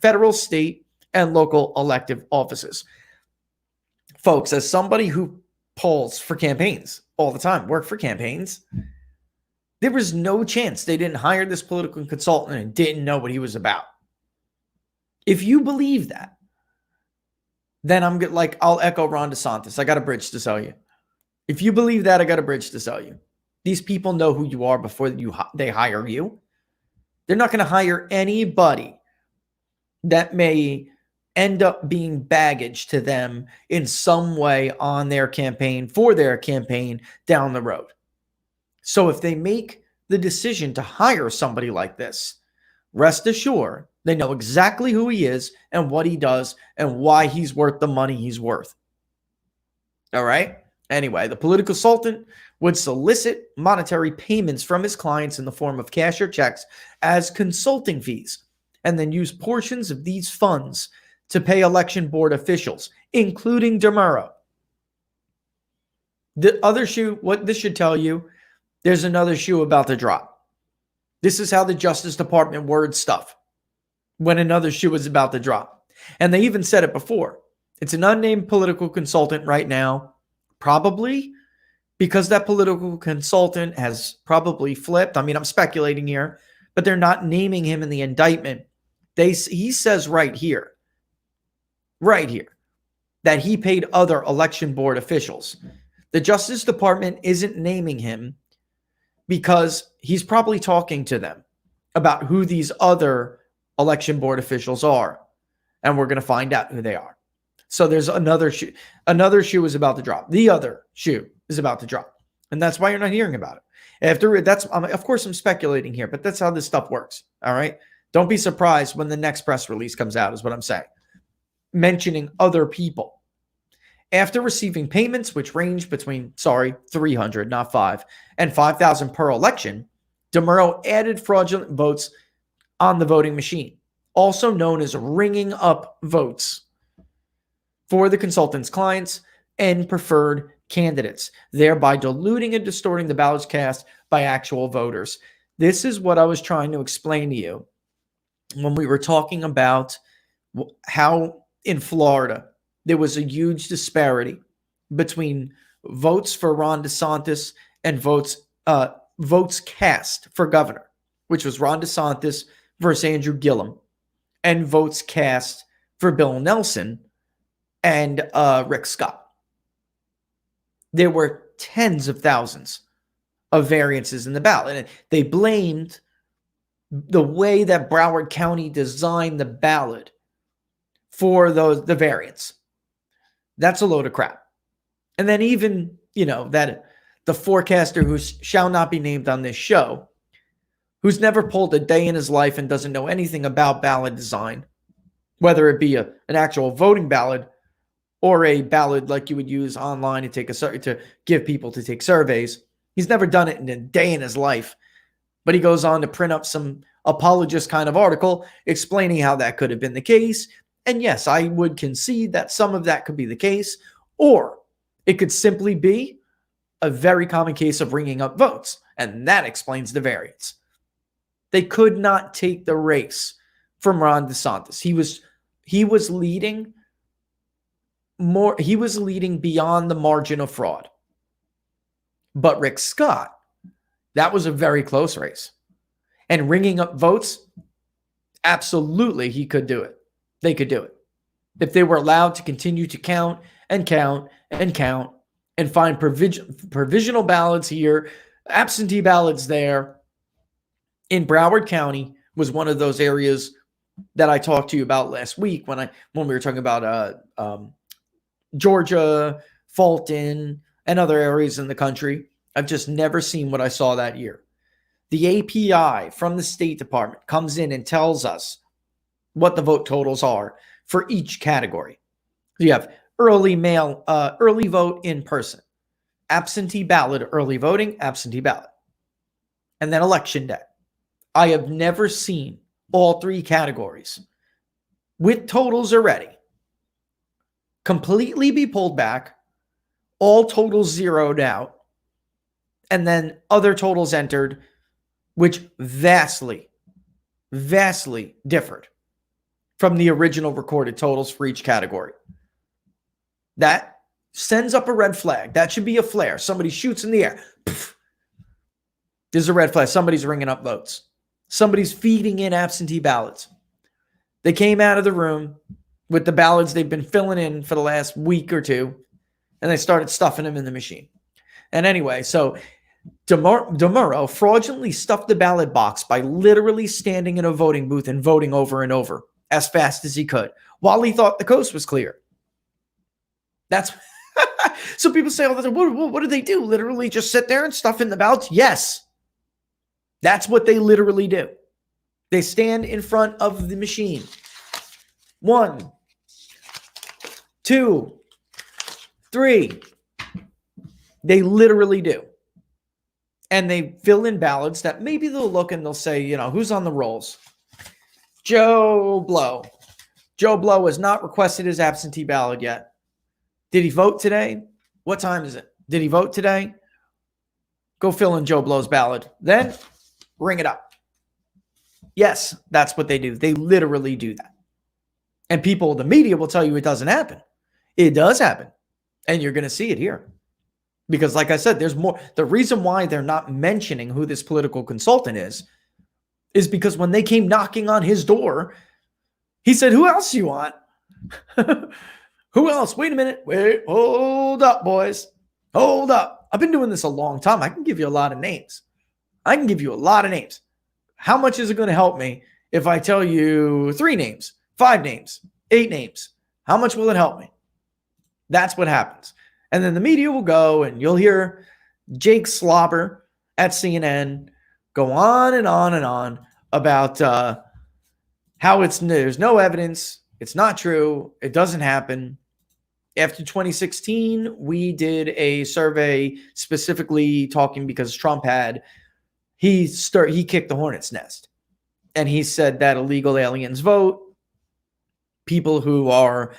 S2: federal, state, and local elective offices. Folks, as somebody who polls for campaigns all the time, work for campaigns, there was no chance they didn't hire this political consultant and didn't know what he was about. If you believe that, then I'll echo Ron DeSantis. I got a bridge to sell you. If you believe that, I got a bridge to sell you. These people know who you are before they hire you. They're not going to hire anybody that may end up being baggage to them in some way on their campaign, for their campaign down the road. So if they make the decision to hire somebody like this, rest assured they know exactly who he is and what he does and why he's worth the money he's worth. All right? Anyway, the political consultant would solicit monetary payments from his clients in the form of cash or checks as consulting fees, and then use portions of these funds to pay election board officials, including DeMuro. The other shoe, what this should tell you, there's another shoe about to drop. This is how the Justice Department words stuff when another shoe is about to drop. And they even said it before. It's an unnamed political consultant right now, probably because that political consultant has probably flipped. I mean, I'm speculating here, but they're not naming him in the indictment. He says right here, that he paid other election board officials. The Justice Department isn't naming him because he's probably talking to them about who these other election board officials are. And we're going to find out who they are. So there's another shoe. Another shoe is about to drop. The other shoe is about to drop. And that's why you're not hearing about it. Of course, I'm speculating here, but that's how this stuff works. All right. Don't be surprised when the next press release comes out, is what I'm saying. Mentioning other people. After receiving payments, which range between, 300, not 5, and 5,000 per election, DeMuro added fraudulent votes on the voting machine, also known as ringing up votes, for the consultant's clients and preferred candidates, thereby diluting and distorting the ballots cast by actual voters. This is what I was trying to explain to you when we were talking about how in Florida there was a huge disparity between votes for Ron DeSantis and votes cast for governor, which was Ron DeSantis versus Andrew Gillum, and votes cast for Bill Nelson and Rick Scott. There were tens of thousands of variances in the ballot, and they blamed the way that Broward County designed the ballot for the variance. That's a load of crap. And then even, that the forecaster who shall not be named on this show, who's never pulled a day in his life and doesn't know anything about ballot design, whether it be an actual voting ballot or a ballot like you would use online to give people to take surveys. He's never done it in a day in his life. But he goes on to print up some apologist kind of article explaining how that could have been the case. And yes, I would concede that some of that could be the case, or it could simply be a very common case of ringing up votes, and that explains the variance. They could not take the race from Ron DeSantis. He was leading beyond the margin of fraud. But Rick Scott, that was a very close race. And ringing up votes, absolutely he could do it. They could do it. If they were allowed to continue to count and count and count and find provisional ballots here, absentee ballots there. In Broward County was one of those areas that I talked to you about last week when we were talking about Georgia, Fulton, and other areas in the country. I've just never seen what I saw that year. The API from the State Department comes in and tells us what the vote totals are for each category. So you have early mail, early vote in person, absentee ballot, early voting, absentee ballot, and then election day. I have never seen all three categories with totals already completely be pulled back, all totals zeroed out, and then other totals entered, which vastly differed from the original recorded totals for each category. That sends up a red flag. That should be a flare. Somebody shoots in the air. Poof. There's a red flag. Somebody's ringing up votes. Somebody's feeding in absentee ballots. They came out of the room with the ballots they've been filling in for the last week or two, and they started stuffing them in the machine. And anyway, so DeMuro fraudulently stuffed the ballot box by literally standing in a voting booth and voting over and over as fast as he could while he thought the coast was clear. That's so people say all the time, what do they do? Literally just sit there and stuff in the ballots? Yes. That's what they literally do. They stand in front of the machine. 1, 2, 3. They literally do. And they fill in ballots that maybe they'll look and they'll say, who's on the rolls? Joe Blow. Joe Blow has not requested his absentee ballot yet. Did he vote today? What time is it? Did he vote today? Go fill in Joe Blow's ballot. Then ring it up. Yes, that's what they do. They literally do that. And people, the media will tell you it doesn't happen. It does happen. And you're going to see it here. Because like I said, there's more. The reason why they're not mentioning who this political consultant is because when they came knocking on his door, he said, who else you want? Who else? Wait a minute. Wait, hold up, boys. Hold up. I've been doing this a long time. I can give you a lot of names. How much is it going to help me if I tell you 3 names, 5 names, 8 names? How much will it help me? That's what happens. And then the media will go and you'll hear Jake Slobber at CNN go on and on and on about how there's no evidence. It's not true. It doesn't happen. After 2016, we did a survey specifically talking because Trump he kicked the hornet's nest. And he said that illegal aliens vote. People who are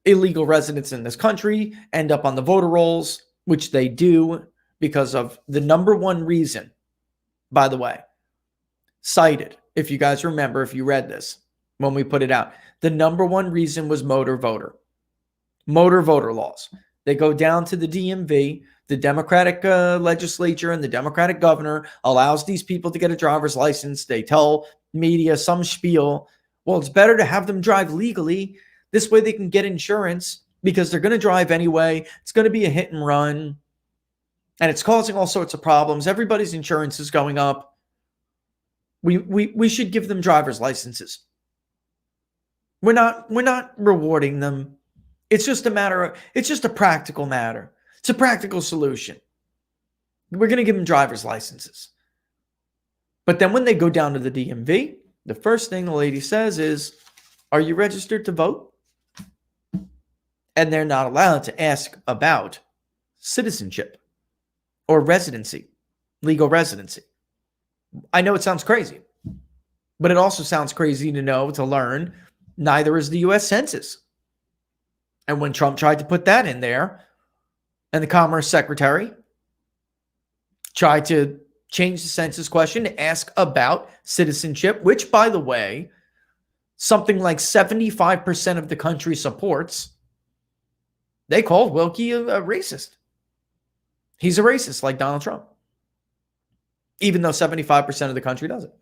S2: illegal residents in this country end up on the voter rolls, which they do because of the number one reason, by the way, cited, if you guys remember, if you read this, when we put it out, the number one reason was motor voter laws. They go down to the DMV, the Democratic legislature and the Democratic governor allows these people to get a driver's license. They tell media some spiel. Well, it's better to have them drive legally. This way they can get insurance because they're going to drive anyway. It's going to be a hit and run. And it's causing all sorts of problems. Everybody's insurance is going up. We should give them driver's licenses. We're not rewarding them. It's just a practical matter. It's a practical solution. We're going to give them driver's licenses. But then when they go down to the DMV, the first thing the lady says is, are you registered to vote? And they're not allowed to ask about citizenship or residency, legal residency. I know it sounds crazy, but it also sounds crazy to learn neither is the U.S. Census. And when Trump tried to put that in there, and the Commerce Secretary tried to change the census question to ask about citizenship, which, by the way, something like 75% of the country supports, they called Wilkie a racist. He's a racist like Donald Trump, even though 75% of the country doesn't.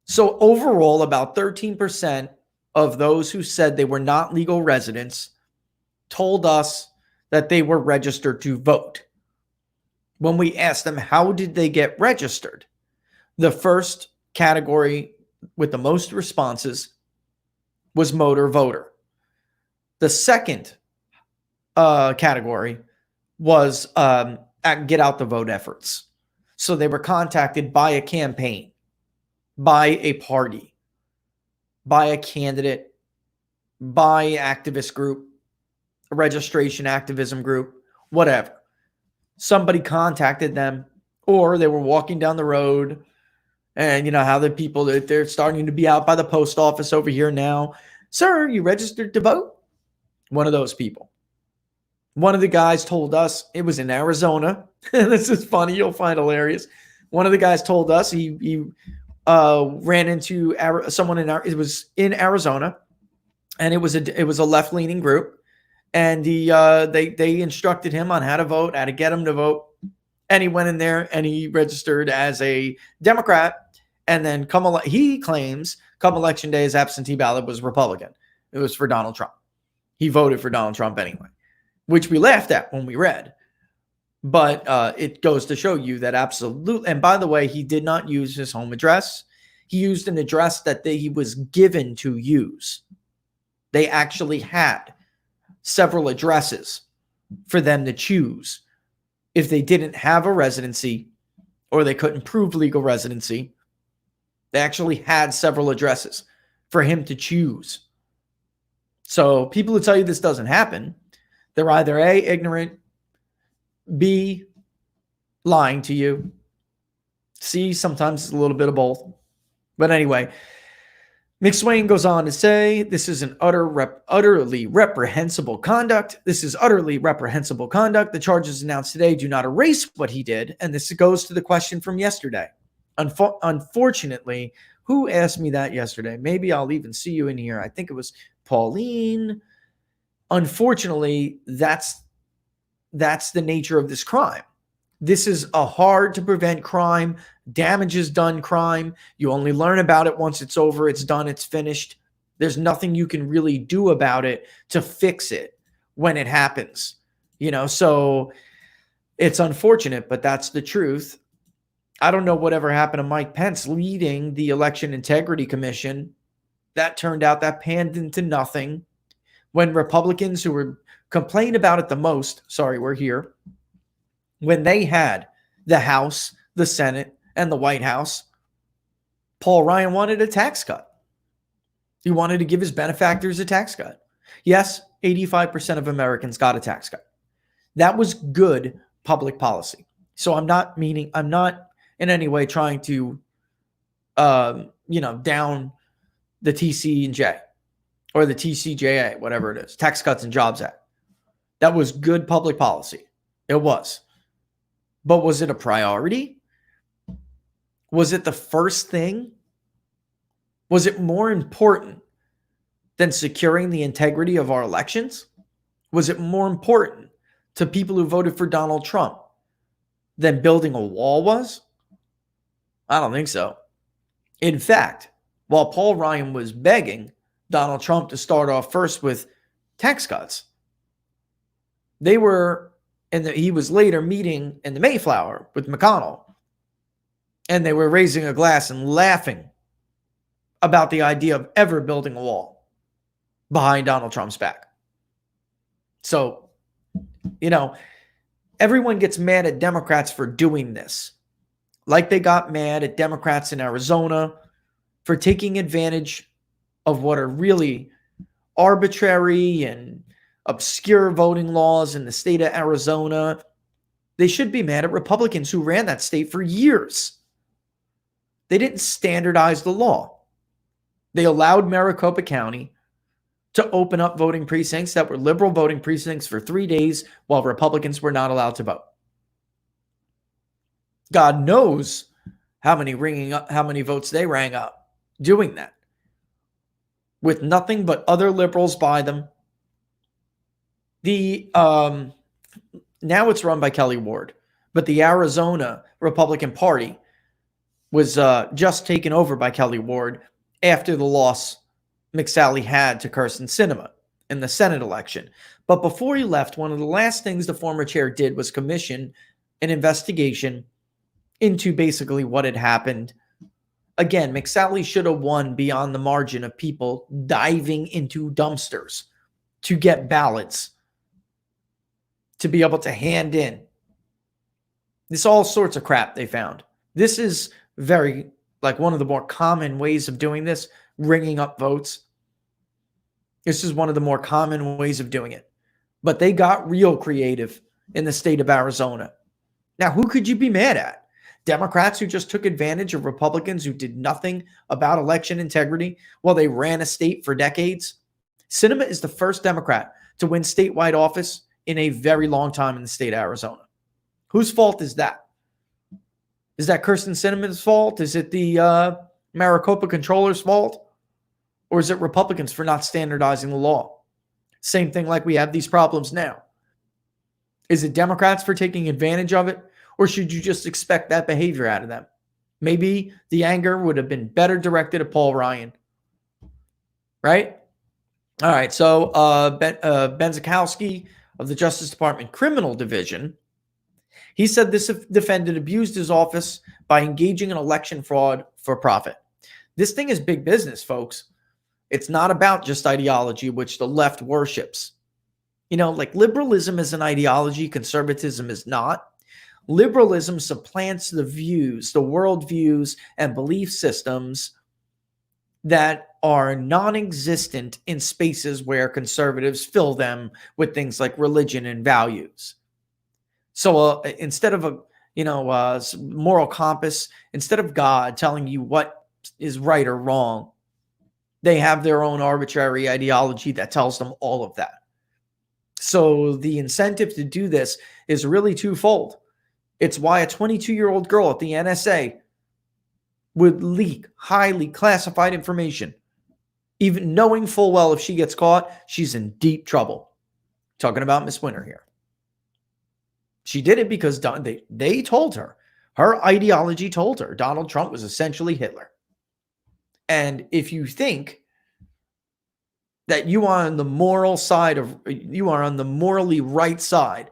S2: So overall, about 13% of those who said they were not legal residents told us that they were registered to vote. When we asked them how did they get registered, the first category with the most responses was motor voter. The second category was get out the vote efforts. So they were contacted by a campaign, by a party, by a candidate, by activist group, a registration activism group, whatever. Somebody contacted them, or they were walking down the road, and how the people that they're starting to be out by the post office over here now. Sir, you registered to vote? One of those people. One of the guys told us, it was in Arizona. This is funny. You'll find hilarious. One of the guys told us he ran into someone it was in Arizona, and it was a left-leaning group. And they instructed him on how to vote, how to get him to vote. And he went in there and he registered as a Democrat. And then he claims come election day, his absentee ballot was Republican. It was for Donald Trump. He voted for Donald Trump anyway, which we laughed at when we read. But it goes to show you that absolutely. And by the way, he did not use his home address. He used an address that he was given to use. They actually had several addresses for them to choose if they didn't have a residency or they couldn't prove legal residency. They actually had several addresses for him to choose. So people who tell you this doesn't happen, they're either A, ignorant, B, lying to you, C, sometimes it's a little bit of both. But anyway, McSwain goes on to say, this is an utterly reprehensible conduct. This is utterly reprehensible conduct. The charges announced today do not erase what he did. And this goes to the question from yesterday. Unfortunately, who asked me that yesterday? Maybe I'll even see you in here. I think it was Pauline. Unfortunately, that's the nature of this crime. This is a hard to prevent crime, damage is done crime. You only learn about it once it's over, it's done, it's finished. There's nothing you can really do about it to fix it when it happens. So it's unfortunate, but that's the truth. I don't know whatever happened to Mike Pence leading the Election Integrity Commission. That turned out that panned into nothing. When Republicans who were complaining about it the most, sorry, we're here, when they had the House, the Senate, and the White House, Paul Ryan wanted a tax cut. He wanted to give his benefactors a tax cut. Yes, 85% of Americans got a tax cut. That was good public policy. So I'm not in any way trying to, down the TC&J or the TCJA, whatever it is, Tax Cuts and Jobs Act. That was good public policy. It was. But was it a priority? Was it the first thing? Was it more important than securing the integrity of our elections? Was it more important to people who voted for Donald Trump than building a wall was? I don't think so. In fact, while Paul Ryan was begging Donald Trump to start off first with tax cuts, he was later meeting in the Mayflower with McConnell, and they were raising a glass and laughing about the idea of ever building a wall behind Donald Trump's back. So, everyone gets mad at Democrats for doing this. Like they got mad at Democrats in Arizona for taking advantage of what are really arbitrary and obscure voting laws in the state of Arizona. They should be mad at Republicans who ran that state for years. They didn't standardize the law. They allowed Maricopa County to open up voting precincts that were liberal voting precincts for 3 days while Republicans were not allowed to vote. God knows how many votes they rang up doing that, with nothing but other liberals by them. Now it's run by Kelly Ward, but the Arizona Republican Party was just taken over by Kelly Ward after the loss McSally had to Kirsten Sinema in the Senate election. But before he left, one of the last things the former chair did was commission an investigation into basically what had happened. Again, McSally should have won beyond the margin of people diving into dumpsters to get ballots to be able to hand in. This all sorts of crap they found. This is very, one of the more common ways of doing this, ringing up votes. This is one of the more common ways of doing it. But they got real creative in the state of Arizona. Now, who could you be mad at? Democrats who just took advantage of Republicans who did nothing about election integrity while they ran a state for decades? Sinema is the first Democrat to win statewide office in a very long time in the state of Arizona. Whose fault is that? Is that Kirsten Sinema's fault? Is it the Maricopa controller's fault? Or is it Republicans for not standardizing the law? Same thing like we have these problems now. Is it Democrats for taking advantage of it? Or should you just expect that behavior out of them? Maybe the anger would have been better directed at Paul Ryan. Right? All right. So Ben Zakowski of the Justice Department Criminal Division, he said this defendant abused his office by engaging in election fraud for profit. This thing is big business, folks. It's not about just ideology, which the left worships. Like liberalism is an ideology, conservatism is not. Liberalism supplants the views, the worldviews, and belief systems that are non-existent in spaces where conservatives fill them with things like religion and values. So instead of a moral compass, instead of God telling you what is right or wrong, they have their own arbitrary ideology that tells them all of that. So the incentive to do this is really twofold. It's why a 22-year-old girl at the NSA would leak highly classified information, even knowing full well if she gets caught, she's in deep trouble. Talking about Miss Winter here. She did it because they told her. Her ideology told her Donald Trump was essentially Hitler. And if you think that you are on the morally right side,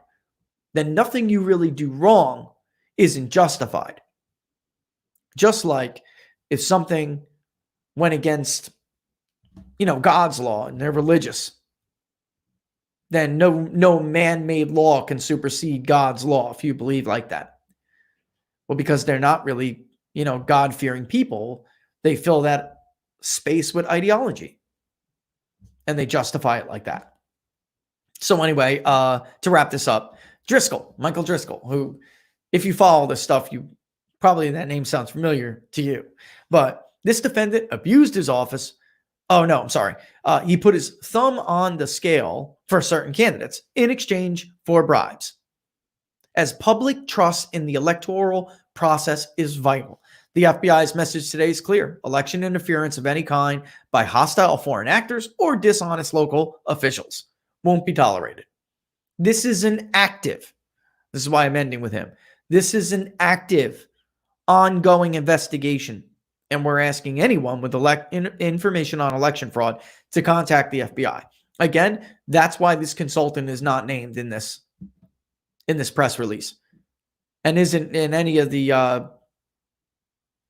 S2: then nothing you really do wrong isn't justified. Just like if something went against, God's law and they're religious, then no man-made law can supersede God's law if you believe like that. Well, because they're not really, God-fearing people, they fill that space with ideology and they justify it like that. So anyway, to wrap this up, Michael Driscoll, who, if you follow this stuff, probably that name sounds familiar to you. But this defendant abused his office. Oh, no, I'm sorry. He put his thumb on the scale for certain candidates in exchange for bribes. As public trust in the electoral process is vital, the FBI's message today is clear. Election interference of any kind by hostile foreign actors or dishonest local officials won't be tolerated. This is is why I'm ending with him. This is an active, ongoing investigation. And we're asking anyone with information on election fraud to contact the FBI. Again, that's why this consultant is not named in this press release and isn't in any of the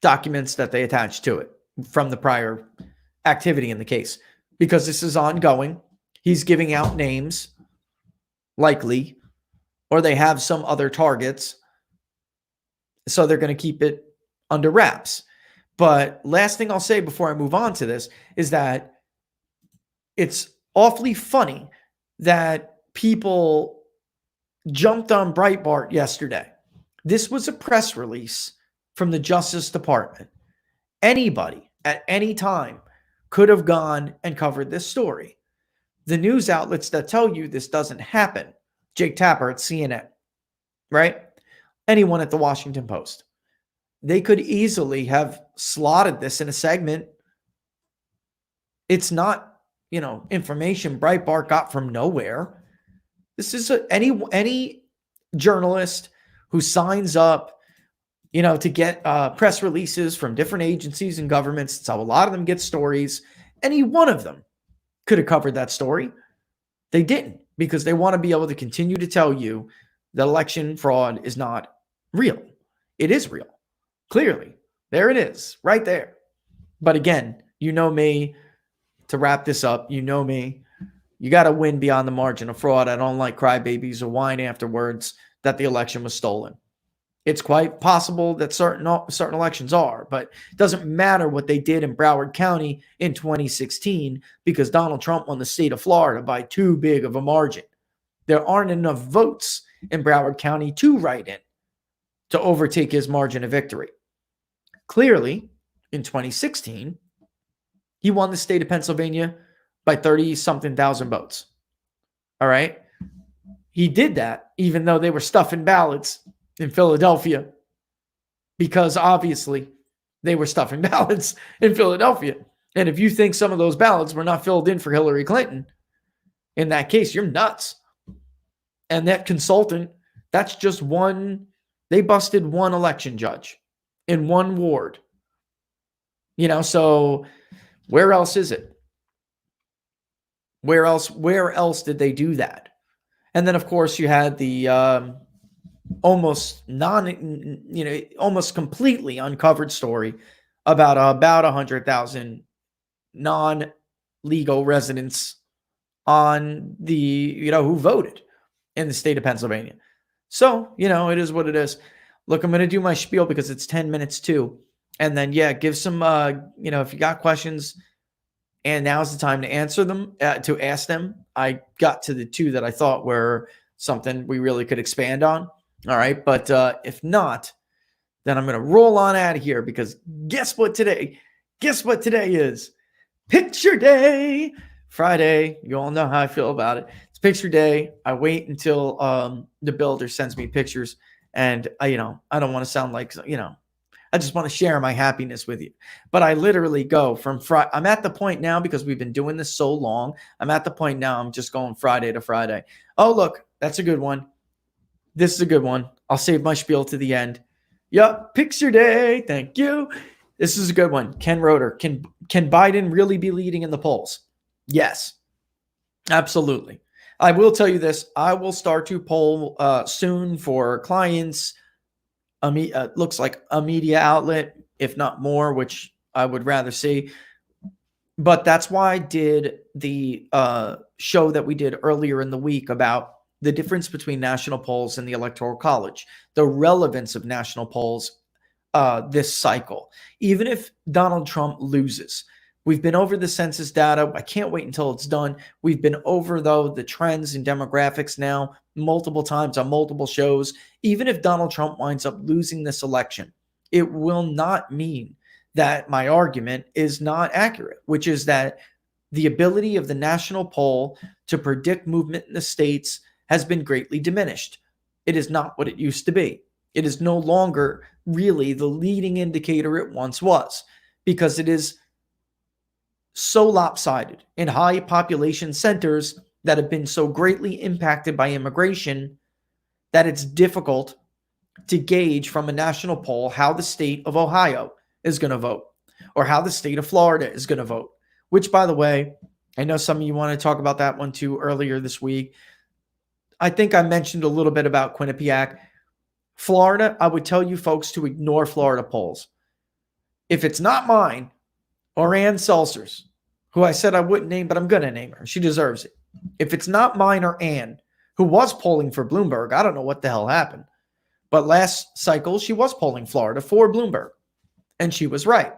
S2: documents that they attach to it from the prior activity in the case, because this is ongoing. He's giving out names, likely, or they have some other targets. So they're going to keep it under wraps. But last thing I'll say before I move on to this is that it's awfully funny that people jumped on Breitbart yesterday. This was a press release from the Justice Department. Anybody at any time could have gone and covered this story. The news outlets that tell you this doesn't happen, Jake Tapper at CNN, right? Anyone at the Washington Post. They could easily have slotted this in a segment. It's not, information Breitbart got from nowhere. This is any journalist who signs up, to get press releases from different agencies and governments. That's how a lot of them get stories. Any one of them could have covered that story. They didn't, because they want to be able to continue to tell you that election fraud is not real. It is real. Clearly, there it is, right there. But again, me, to wrap this up, me, you got to win beyond the margin of fraud. I don't like crybabies or whine afterwards that the election was stolen. It's quite possible that certain elections are, but it doesn't matter what they did in Broward County in 2016 because Donald Trump won the state of Florida by too big of a margin. There aren't enough votes in Broward County to write in to overtake his margin of victory. Clearly, in 2016, he won the state of Pennsylvania by 30-something thousand votes. All right? He did that even though they were stuffing ballots in Philadelphia, because obviously they were stuffing ballots in Philadelphia. And if you think some of those ballots were not filled in for Hillary Clinton, in that case, you're nuts. And that consultant, that's just one. They busted one election judge in one ward. So where else is it? Where else did they do that? And then, of course, you had the almost completely uncovered story about 100,000 non-legal residents on the, who voted in the state of Pennsylvania. So, it is what it is. Look, I'm going to do my spiel because it's 10 minutes too. And then, give some, if you got questions, and now's the time to answer them, to ask them. I got to the two that I thought were something we really could expand on. All right. But if not, then I'm going to roll on out of here because guess what today is? Picture day. Friday. You all know how I feel about it. It's picture day. I wait until the builder sends me pictures, and I don't want to sound like, I just want to share my happiness with you. But I literally go from Friday. I'm at the point now, because we've been doing this so long, I'm at the point now I'm just going Friday to Friday. Oh, look, that's a good one. This is a good one. I'll save my spiel to the end. Yup, picture day. Thank you. This is a good one. Ken Roeder. Can Biden really be leading in the polls? Yes, absolutely. I will tell you this. I will start to poll soon for clients. Looks like a media outlet, if not more, which I would rather see. But that's why I did the show that we did earlier in the week about the difference between national polls and the Electoral College, the relevance of national polls this cycle. Even if Donald Trump loses, we've been over the census data. I can't wait until it's done. We've been over, though, the trends and demographics now multiple times on multiple shows. Even if Donald Trump winds up losing this election, it will not mean that my argument is not accurate, which is that the ability of the national poll to predict movement in the states has been greatly diminished. It is not what it used to be. It is no longer really the leading indicator it once was, because it is so lopsided in high population centers that have been so greatly impacted by immigration that it's difficult to gauge from a national poll how the state of Ohio is going to vote or how the state of Florida is going to vote, which, by the way, I know some of you want to talk about that one too earlier this week. I think I mentioned a little bit about Quinnipiac. Florida, I would tell you folks to ignore Florida polls. If it's not mine or Ann Seltzer's, who I said I wouldn't name, but I'm going to name her. She deserves it. If it's not mine or Ann, who was polling for Bloomberg, I don't know what the hell happened. But last cycle, she was polling Florida for Bloomberg, and she was right.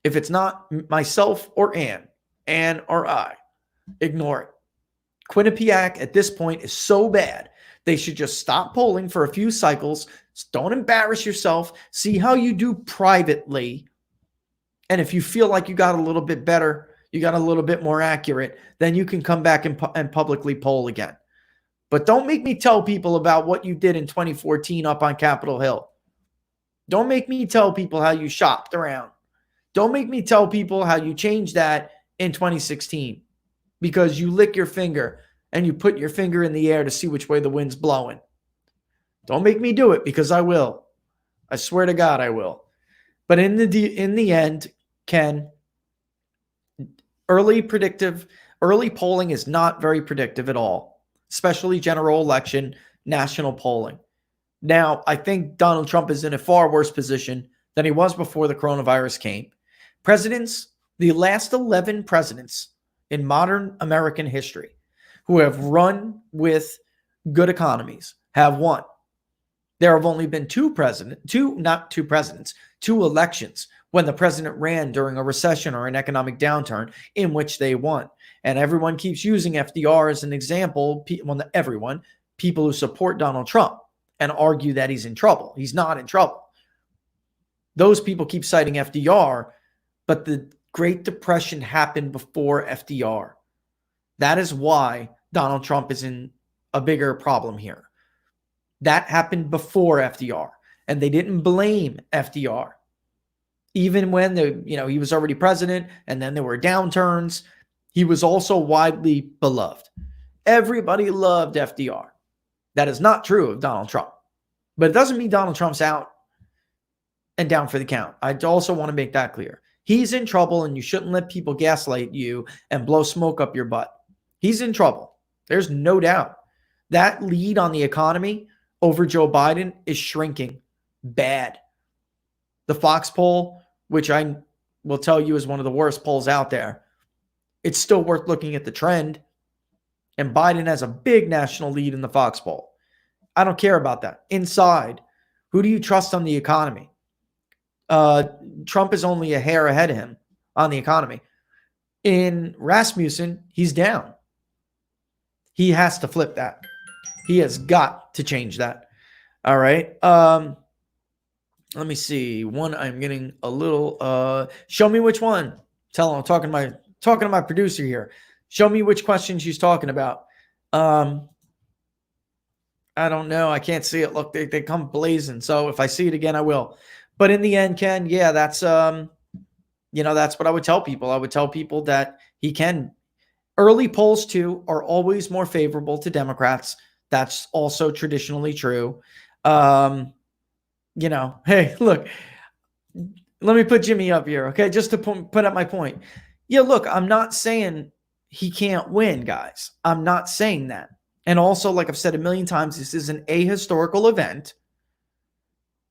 S2: If it's not myself or Ann or I, ignore it. Quinnipiac at this point is so bad, they should just stop polling for a few cycles. Don't embarrass yourself. See how you do privately. And if you feel like you got a little bit better, you got a little bit more accurate, then you can come back and publicly poll again. But don't make me tell people about what you did in 2014 up on Capitol Hill. Don't make me tell people how you shopped around. Don't make me tell people how you changed that in 2016 because you lick your finger and you put your finger in the air to see which way the wind's blowing. Don't make me do it, because I will. I swear to God I will. But in the end, Ken, early polling is not very predictive at all, especially general election, national polling. Now, I think Donald Trump is in a far worse position than he was before the coronavirus came. The last 11 presidents in modern American history who have run with good economies have won. There have only been two elections when the president ran during a recession or an economic downturn in which they won. And everyone keeps using FDR as an example. People who support Donald Trump and argue that he's in trouble. He's not in trouble. Those people keep citing FDR, but the Great Depression happened before FDR. That is why Donald Trump is in a bigger problem here. That happened before FDR, and they didn't blame FDR. Even when he was already president, and then there were downturns, he was also widely beloved. Everybody loved FDR. That is not true of Donald Trump. But it doesn't mean Donald Trump's out and down for the count. I also want to make that clear. He's in trouble, and you shouldn't let people gaslight you and blow smoke up your butt. He's in trouble. There's no doubt. That lead on the economy over Joe Biden is shrinking bad. the Fox poll, which I will tell you is one of the worst polls out there, it's still worth looking at the trend. And Biden has a big national lead in the Fox poll. I don't care about that. Inside, who do you trust on the economy? Trump is only a hair ahead of him on the economy. In Rasmussen, he's down. He has to flip that. He has got to change that. All right. Let me see. One, I'm getting a little. Show me which one. Tell him I'm talking to my producer here. Show me which question she's talking about. I don't know. I can't see it. Look, they come blazing. So if I see it again, I will. But in the end, Ken, yeah, that's that's what I would tell people. I would tell people that he can. Early polls too are always more favorable to Democrats. That's also traditionally true. Hey, look, let me put Jimmy up here, okay? Just to put up my point. Yeah, look, I'm not saying he can't win, guys. I'm not saying that. And also, like I've said a million times, this is an ahistorical event.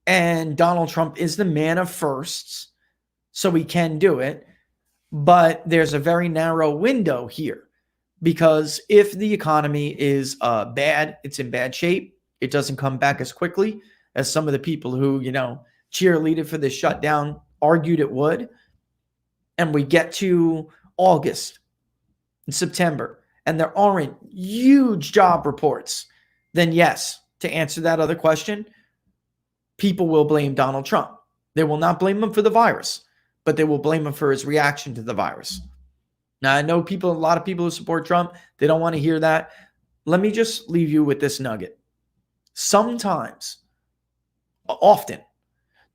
S2: And Donald Trump is the man of firsts, so he can do it. But there's a very narrow window here. Because if the economy is bad, it's in bad shape, it doesn't come back as quickly as some of the people who, cheerleaded for this shutdown argued it would. And we get to August and September, and there aren't huge job reports, then yes, to answer that other question, people will blame Donald Trump. They will not blame him for the virus, but they will blame him for his reaction to the virus. Now, I know a lot of people who support Trump, they don't want to hear that. Let me just leave you with this nugget. Sometimes, often,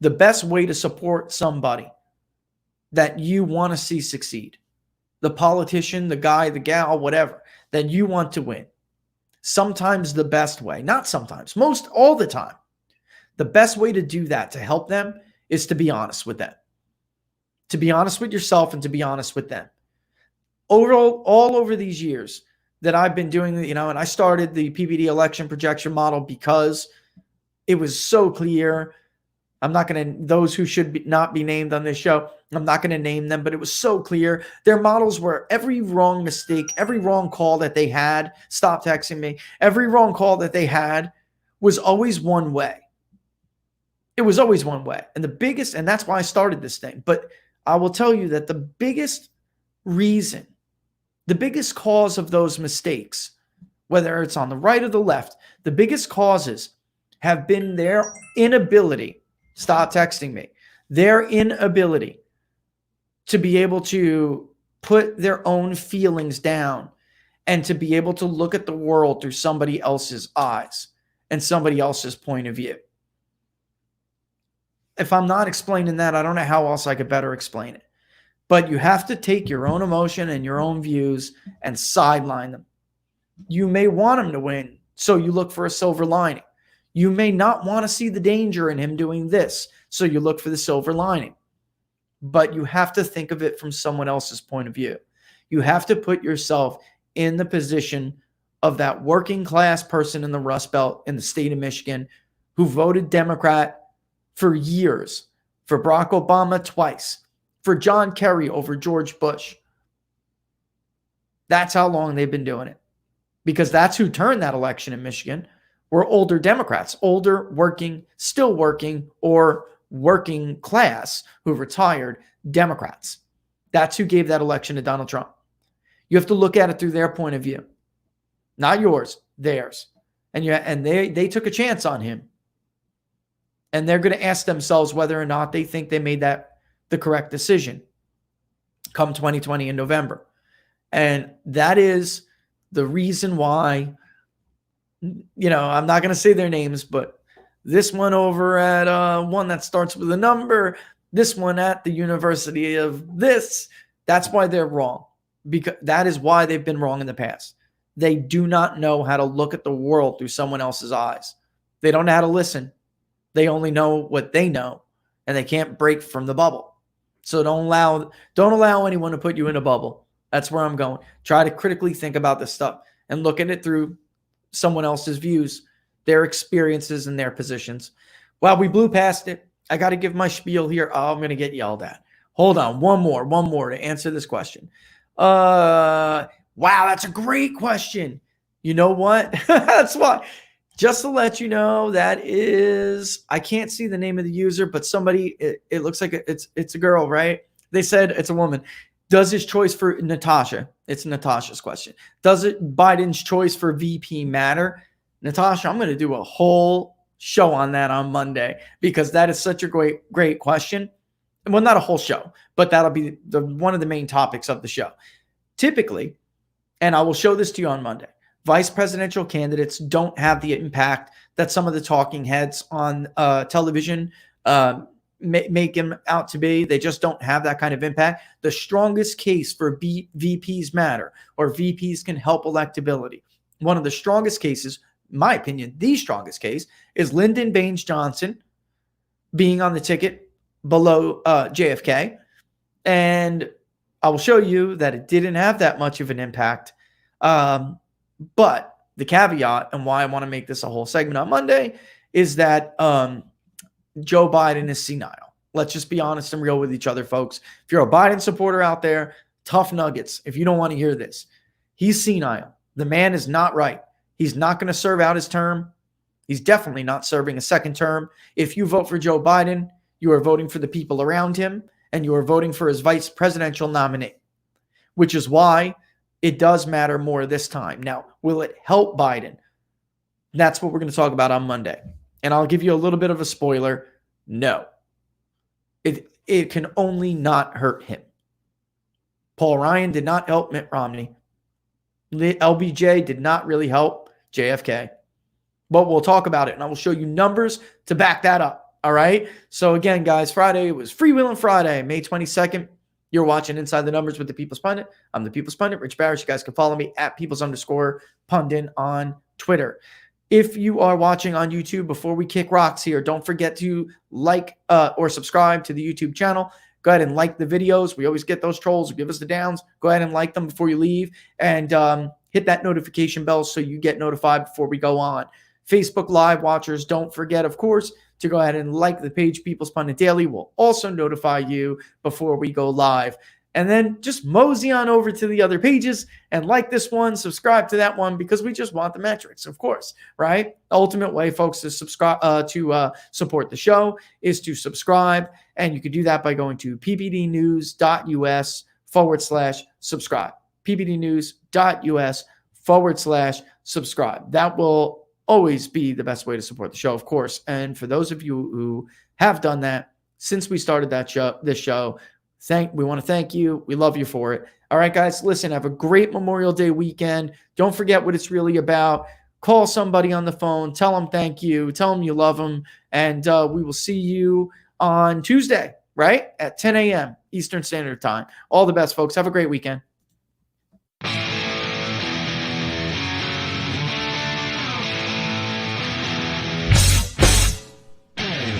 S2: the best way to support somebody that you want to see succeed, the politician, the guy, the gal, whatever, that you want to win. Sometimes the best way, not sometimes, most all the time, the best way to do that, to help them, is to be honest with them. To be honest with yourself and to be honest with them. All over these years that I've been doing, and I started the PBD election projection model because it was so clear. I'm not going to, those who should not be named on this show, I'm not going to name them, but it was so clear. Their models were every wrong mistake, every wrong call that they had, stop texting me, every wrong call that they had was always one way. It was always one way. And that's why I started this thing. But I will tell you that the biggest reason, the biggest cause of those mistakes, whether it's on the right or the left, the biggest causes have been their inability, stop texting me, their inability to be able to put their own feelings down and to be able to look at the world through somebody else's eyes and somebody else's point of view. If I'm not explaining that, I don't know how else I could better explain it. But you have to take your own emotion and your own views and sideline them. You may want him to win, so you look for a silver lining. You may not want to see the danger in him doing this, so you look for the silver lining. But you have to think of it from someone else's point of view. You have to put yourself in the position of that working class person in the Rust Belt in the state of Michigan who voted Democrat for years, for Barack Obama twice, for John Kerry over George Bush. That's how long they've been doing it. Because that's who turned that election in Michigan, were older Democrats, older, working, still working, or working class who retired Democrats. That's who gave that election to Donald Trump. You have to look at it through their point of view. Not yours, theirs. And they took a chance on him. And they're going to ask themselves whether or not they think they made that the correct decision come 2020 in November. And that is the reason why, I'm not going to say their names, but this one over at one that starts with a number, this one at the University of this, that's why they're wrong. Because that is why they've been wrong in the past. They do not know how to look at the world through someone else's eyes. They don't know how to listen. They only know what they know, and they can't break from the bubble. So don't allow anyone to put you in a bubble. That's where I'm going. Try to critically think about this stuff and look at it through someone else's views, their experiences, and their positions. Well, we blew past it. I got to give my spiel here. Oh, I'm going to get yelled at. Hold on. One more to answer this question. Wow, that's a great question. You know what? That's why. Just to let you know, that is, I can't see the name of the user, but somebody, it looks like it's a girl, right? They said it's a woman. Does his choice for Natasha? It's Natasha's question. Does it Biden's choice for VP matter? Natasha, I'm going to do a whole show on that on Monday because that is such a great question. Well, not a whole show, but that'll be one of the main topics of the show. Typically, and I will show this to you on Monday, vice presidential candidates don't have the impact that some of the talking heads on television make him out to be. They just don't have that kind of impact. The strongest case for VPs matter, or VPs can help electability. One of the strongest cases, in my opinion, the strongest case, is Lyndon Baines Johnson being on the ticket below JFK. And I will show you that it didn't have that much of an impact. But the caveat, and why I want to make this a whole segment on Monday, is that Joe Biden is senile. Let's just be honest and real with each other, folks. If you're a Biden supporter out there, tough nuggets. If you don't want to hear this, he's senile. The man is not right. He's not going to serve out his term. He's definitely not serving a second term. If you vote for Joe Biden, you are voting for the people around him, and you are voting for his vice presidential nominee, which is why it does matter more this time. Now, will it help Biden? That's what we're going to talk about on Monday. And I'll give you a little bit of a spoiler. No. It can only not hurt him. Paul Ryan did not help Mitt Romney. LBJ did not really help JFK. But we'll talk about it, and I will show you numbers to back that up. All right? So again, guys, Friday was Freewheeling Friday, May 22nd. You're watching Inside the Numbers with the People's Pundit. I'm the People's Pundit, Rich Barrett. You guys can follow me at Peoples_Pundit on Twitter. If you are watching on YouTube, before we kick rocks here, don't forget to like or subscribe to the YouTube channel. Go ahead and like the videos. We always get those trolls who give us the downs. Go ahead and like them before you leave, and hit that notification bell so you get notified before we go on. Facebook Live watchers, don't forget, of course, to go ahead and like the page People's Pundit Daily. Will also notify you before we go live. And then just mosey on over to the other pages and like this one, subscribe to that one, because we just want the metrics, of course, right? The ultimate way, folks, to subscribe to support the show is to subscribe. And you can do that by going to ppdnews.us/subscribe. ppdnews.us/subscribe. That will always be the best way to support the show, of course. And for those of you who have done that since we started this show, we want to thank you. We love you for it. All right, guys, listen, have a great Memorial Day weekend. Don't forget what it's really about. Call somebody on the phone. Tell them thank you. Tell them you love them. And we will see you on Tuesday, right, at 10 a.m. Eastern Standard Time. All the best, folks. Have a great weekend.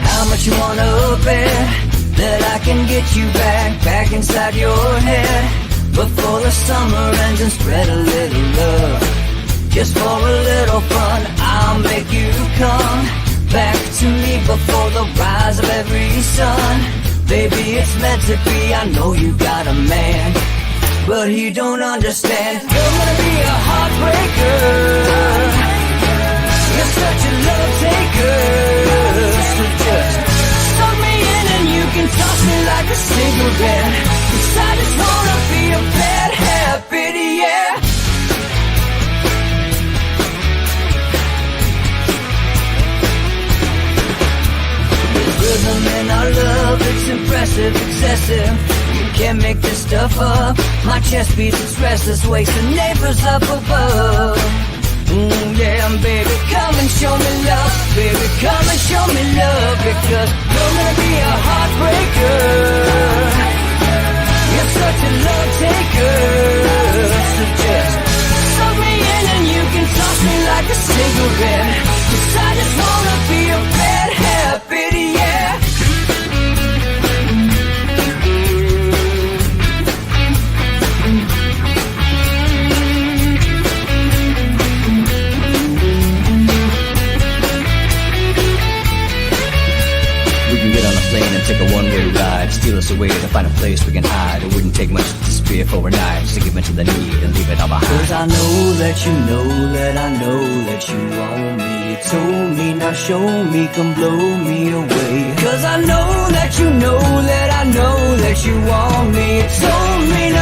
S1: How much you wanna bet that I can get you back inside your head before the summer ends, and spread a little love just for a little fun? I'll make you come back to me before the rise of every sun. Baby, it's meant to be. I know you got a man, but he don't understand. You're gonna be a heartbreaker. You're such a love taker. So just suck me in and you can toss me like a cigarette. 'Cause I just wanna be a bad habit, yeah. There's rhythm in our love, it's impressive, excessive. You can't make this stuff up. My chest beats, it's restless, wakes the neighbors up above. Yeah, baby, come and show me love. Baby, come and show me love. Because you're gonna be a heartbreaker. You're such a love taker. So just suck me in and you can toss me like a cigarette. 'Cause I just wanna be a bad habit, yeah.
S4: We can get on a
S1: us a way to find a place we can hide. It wouldn't take much to disappear for a night, just to give in to the need and leave it all behind. Cause I know that you know that I know that you want me. You told me, now show me, come blow me away. Cause I know that you know that I know that you want me. You told me,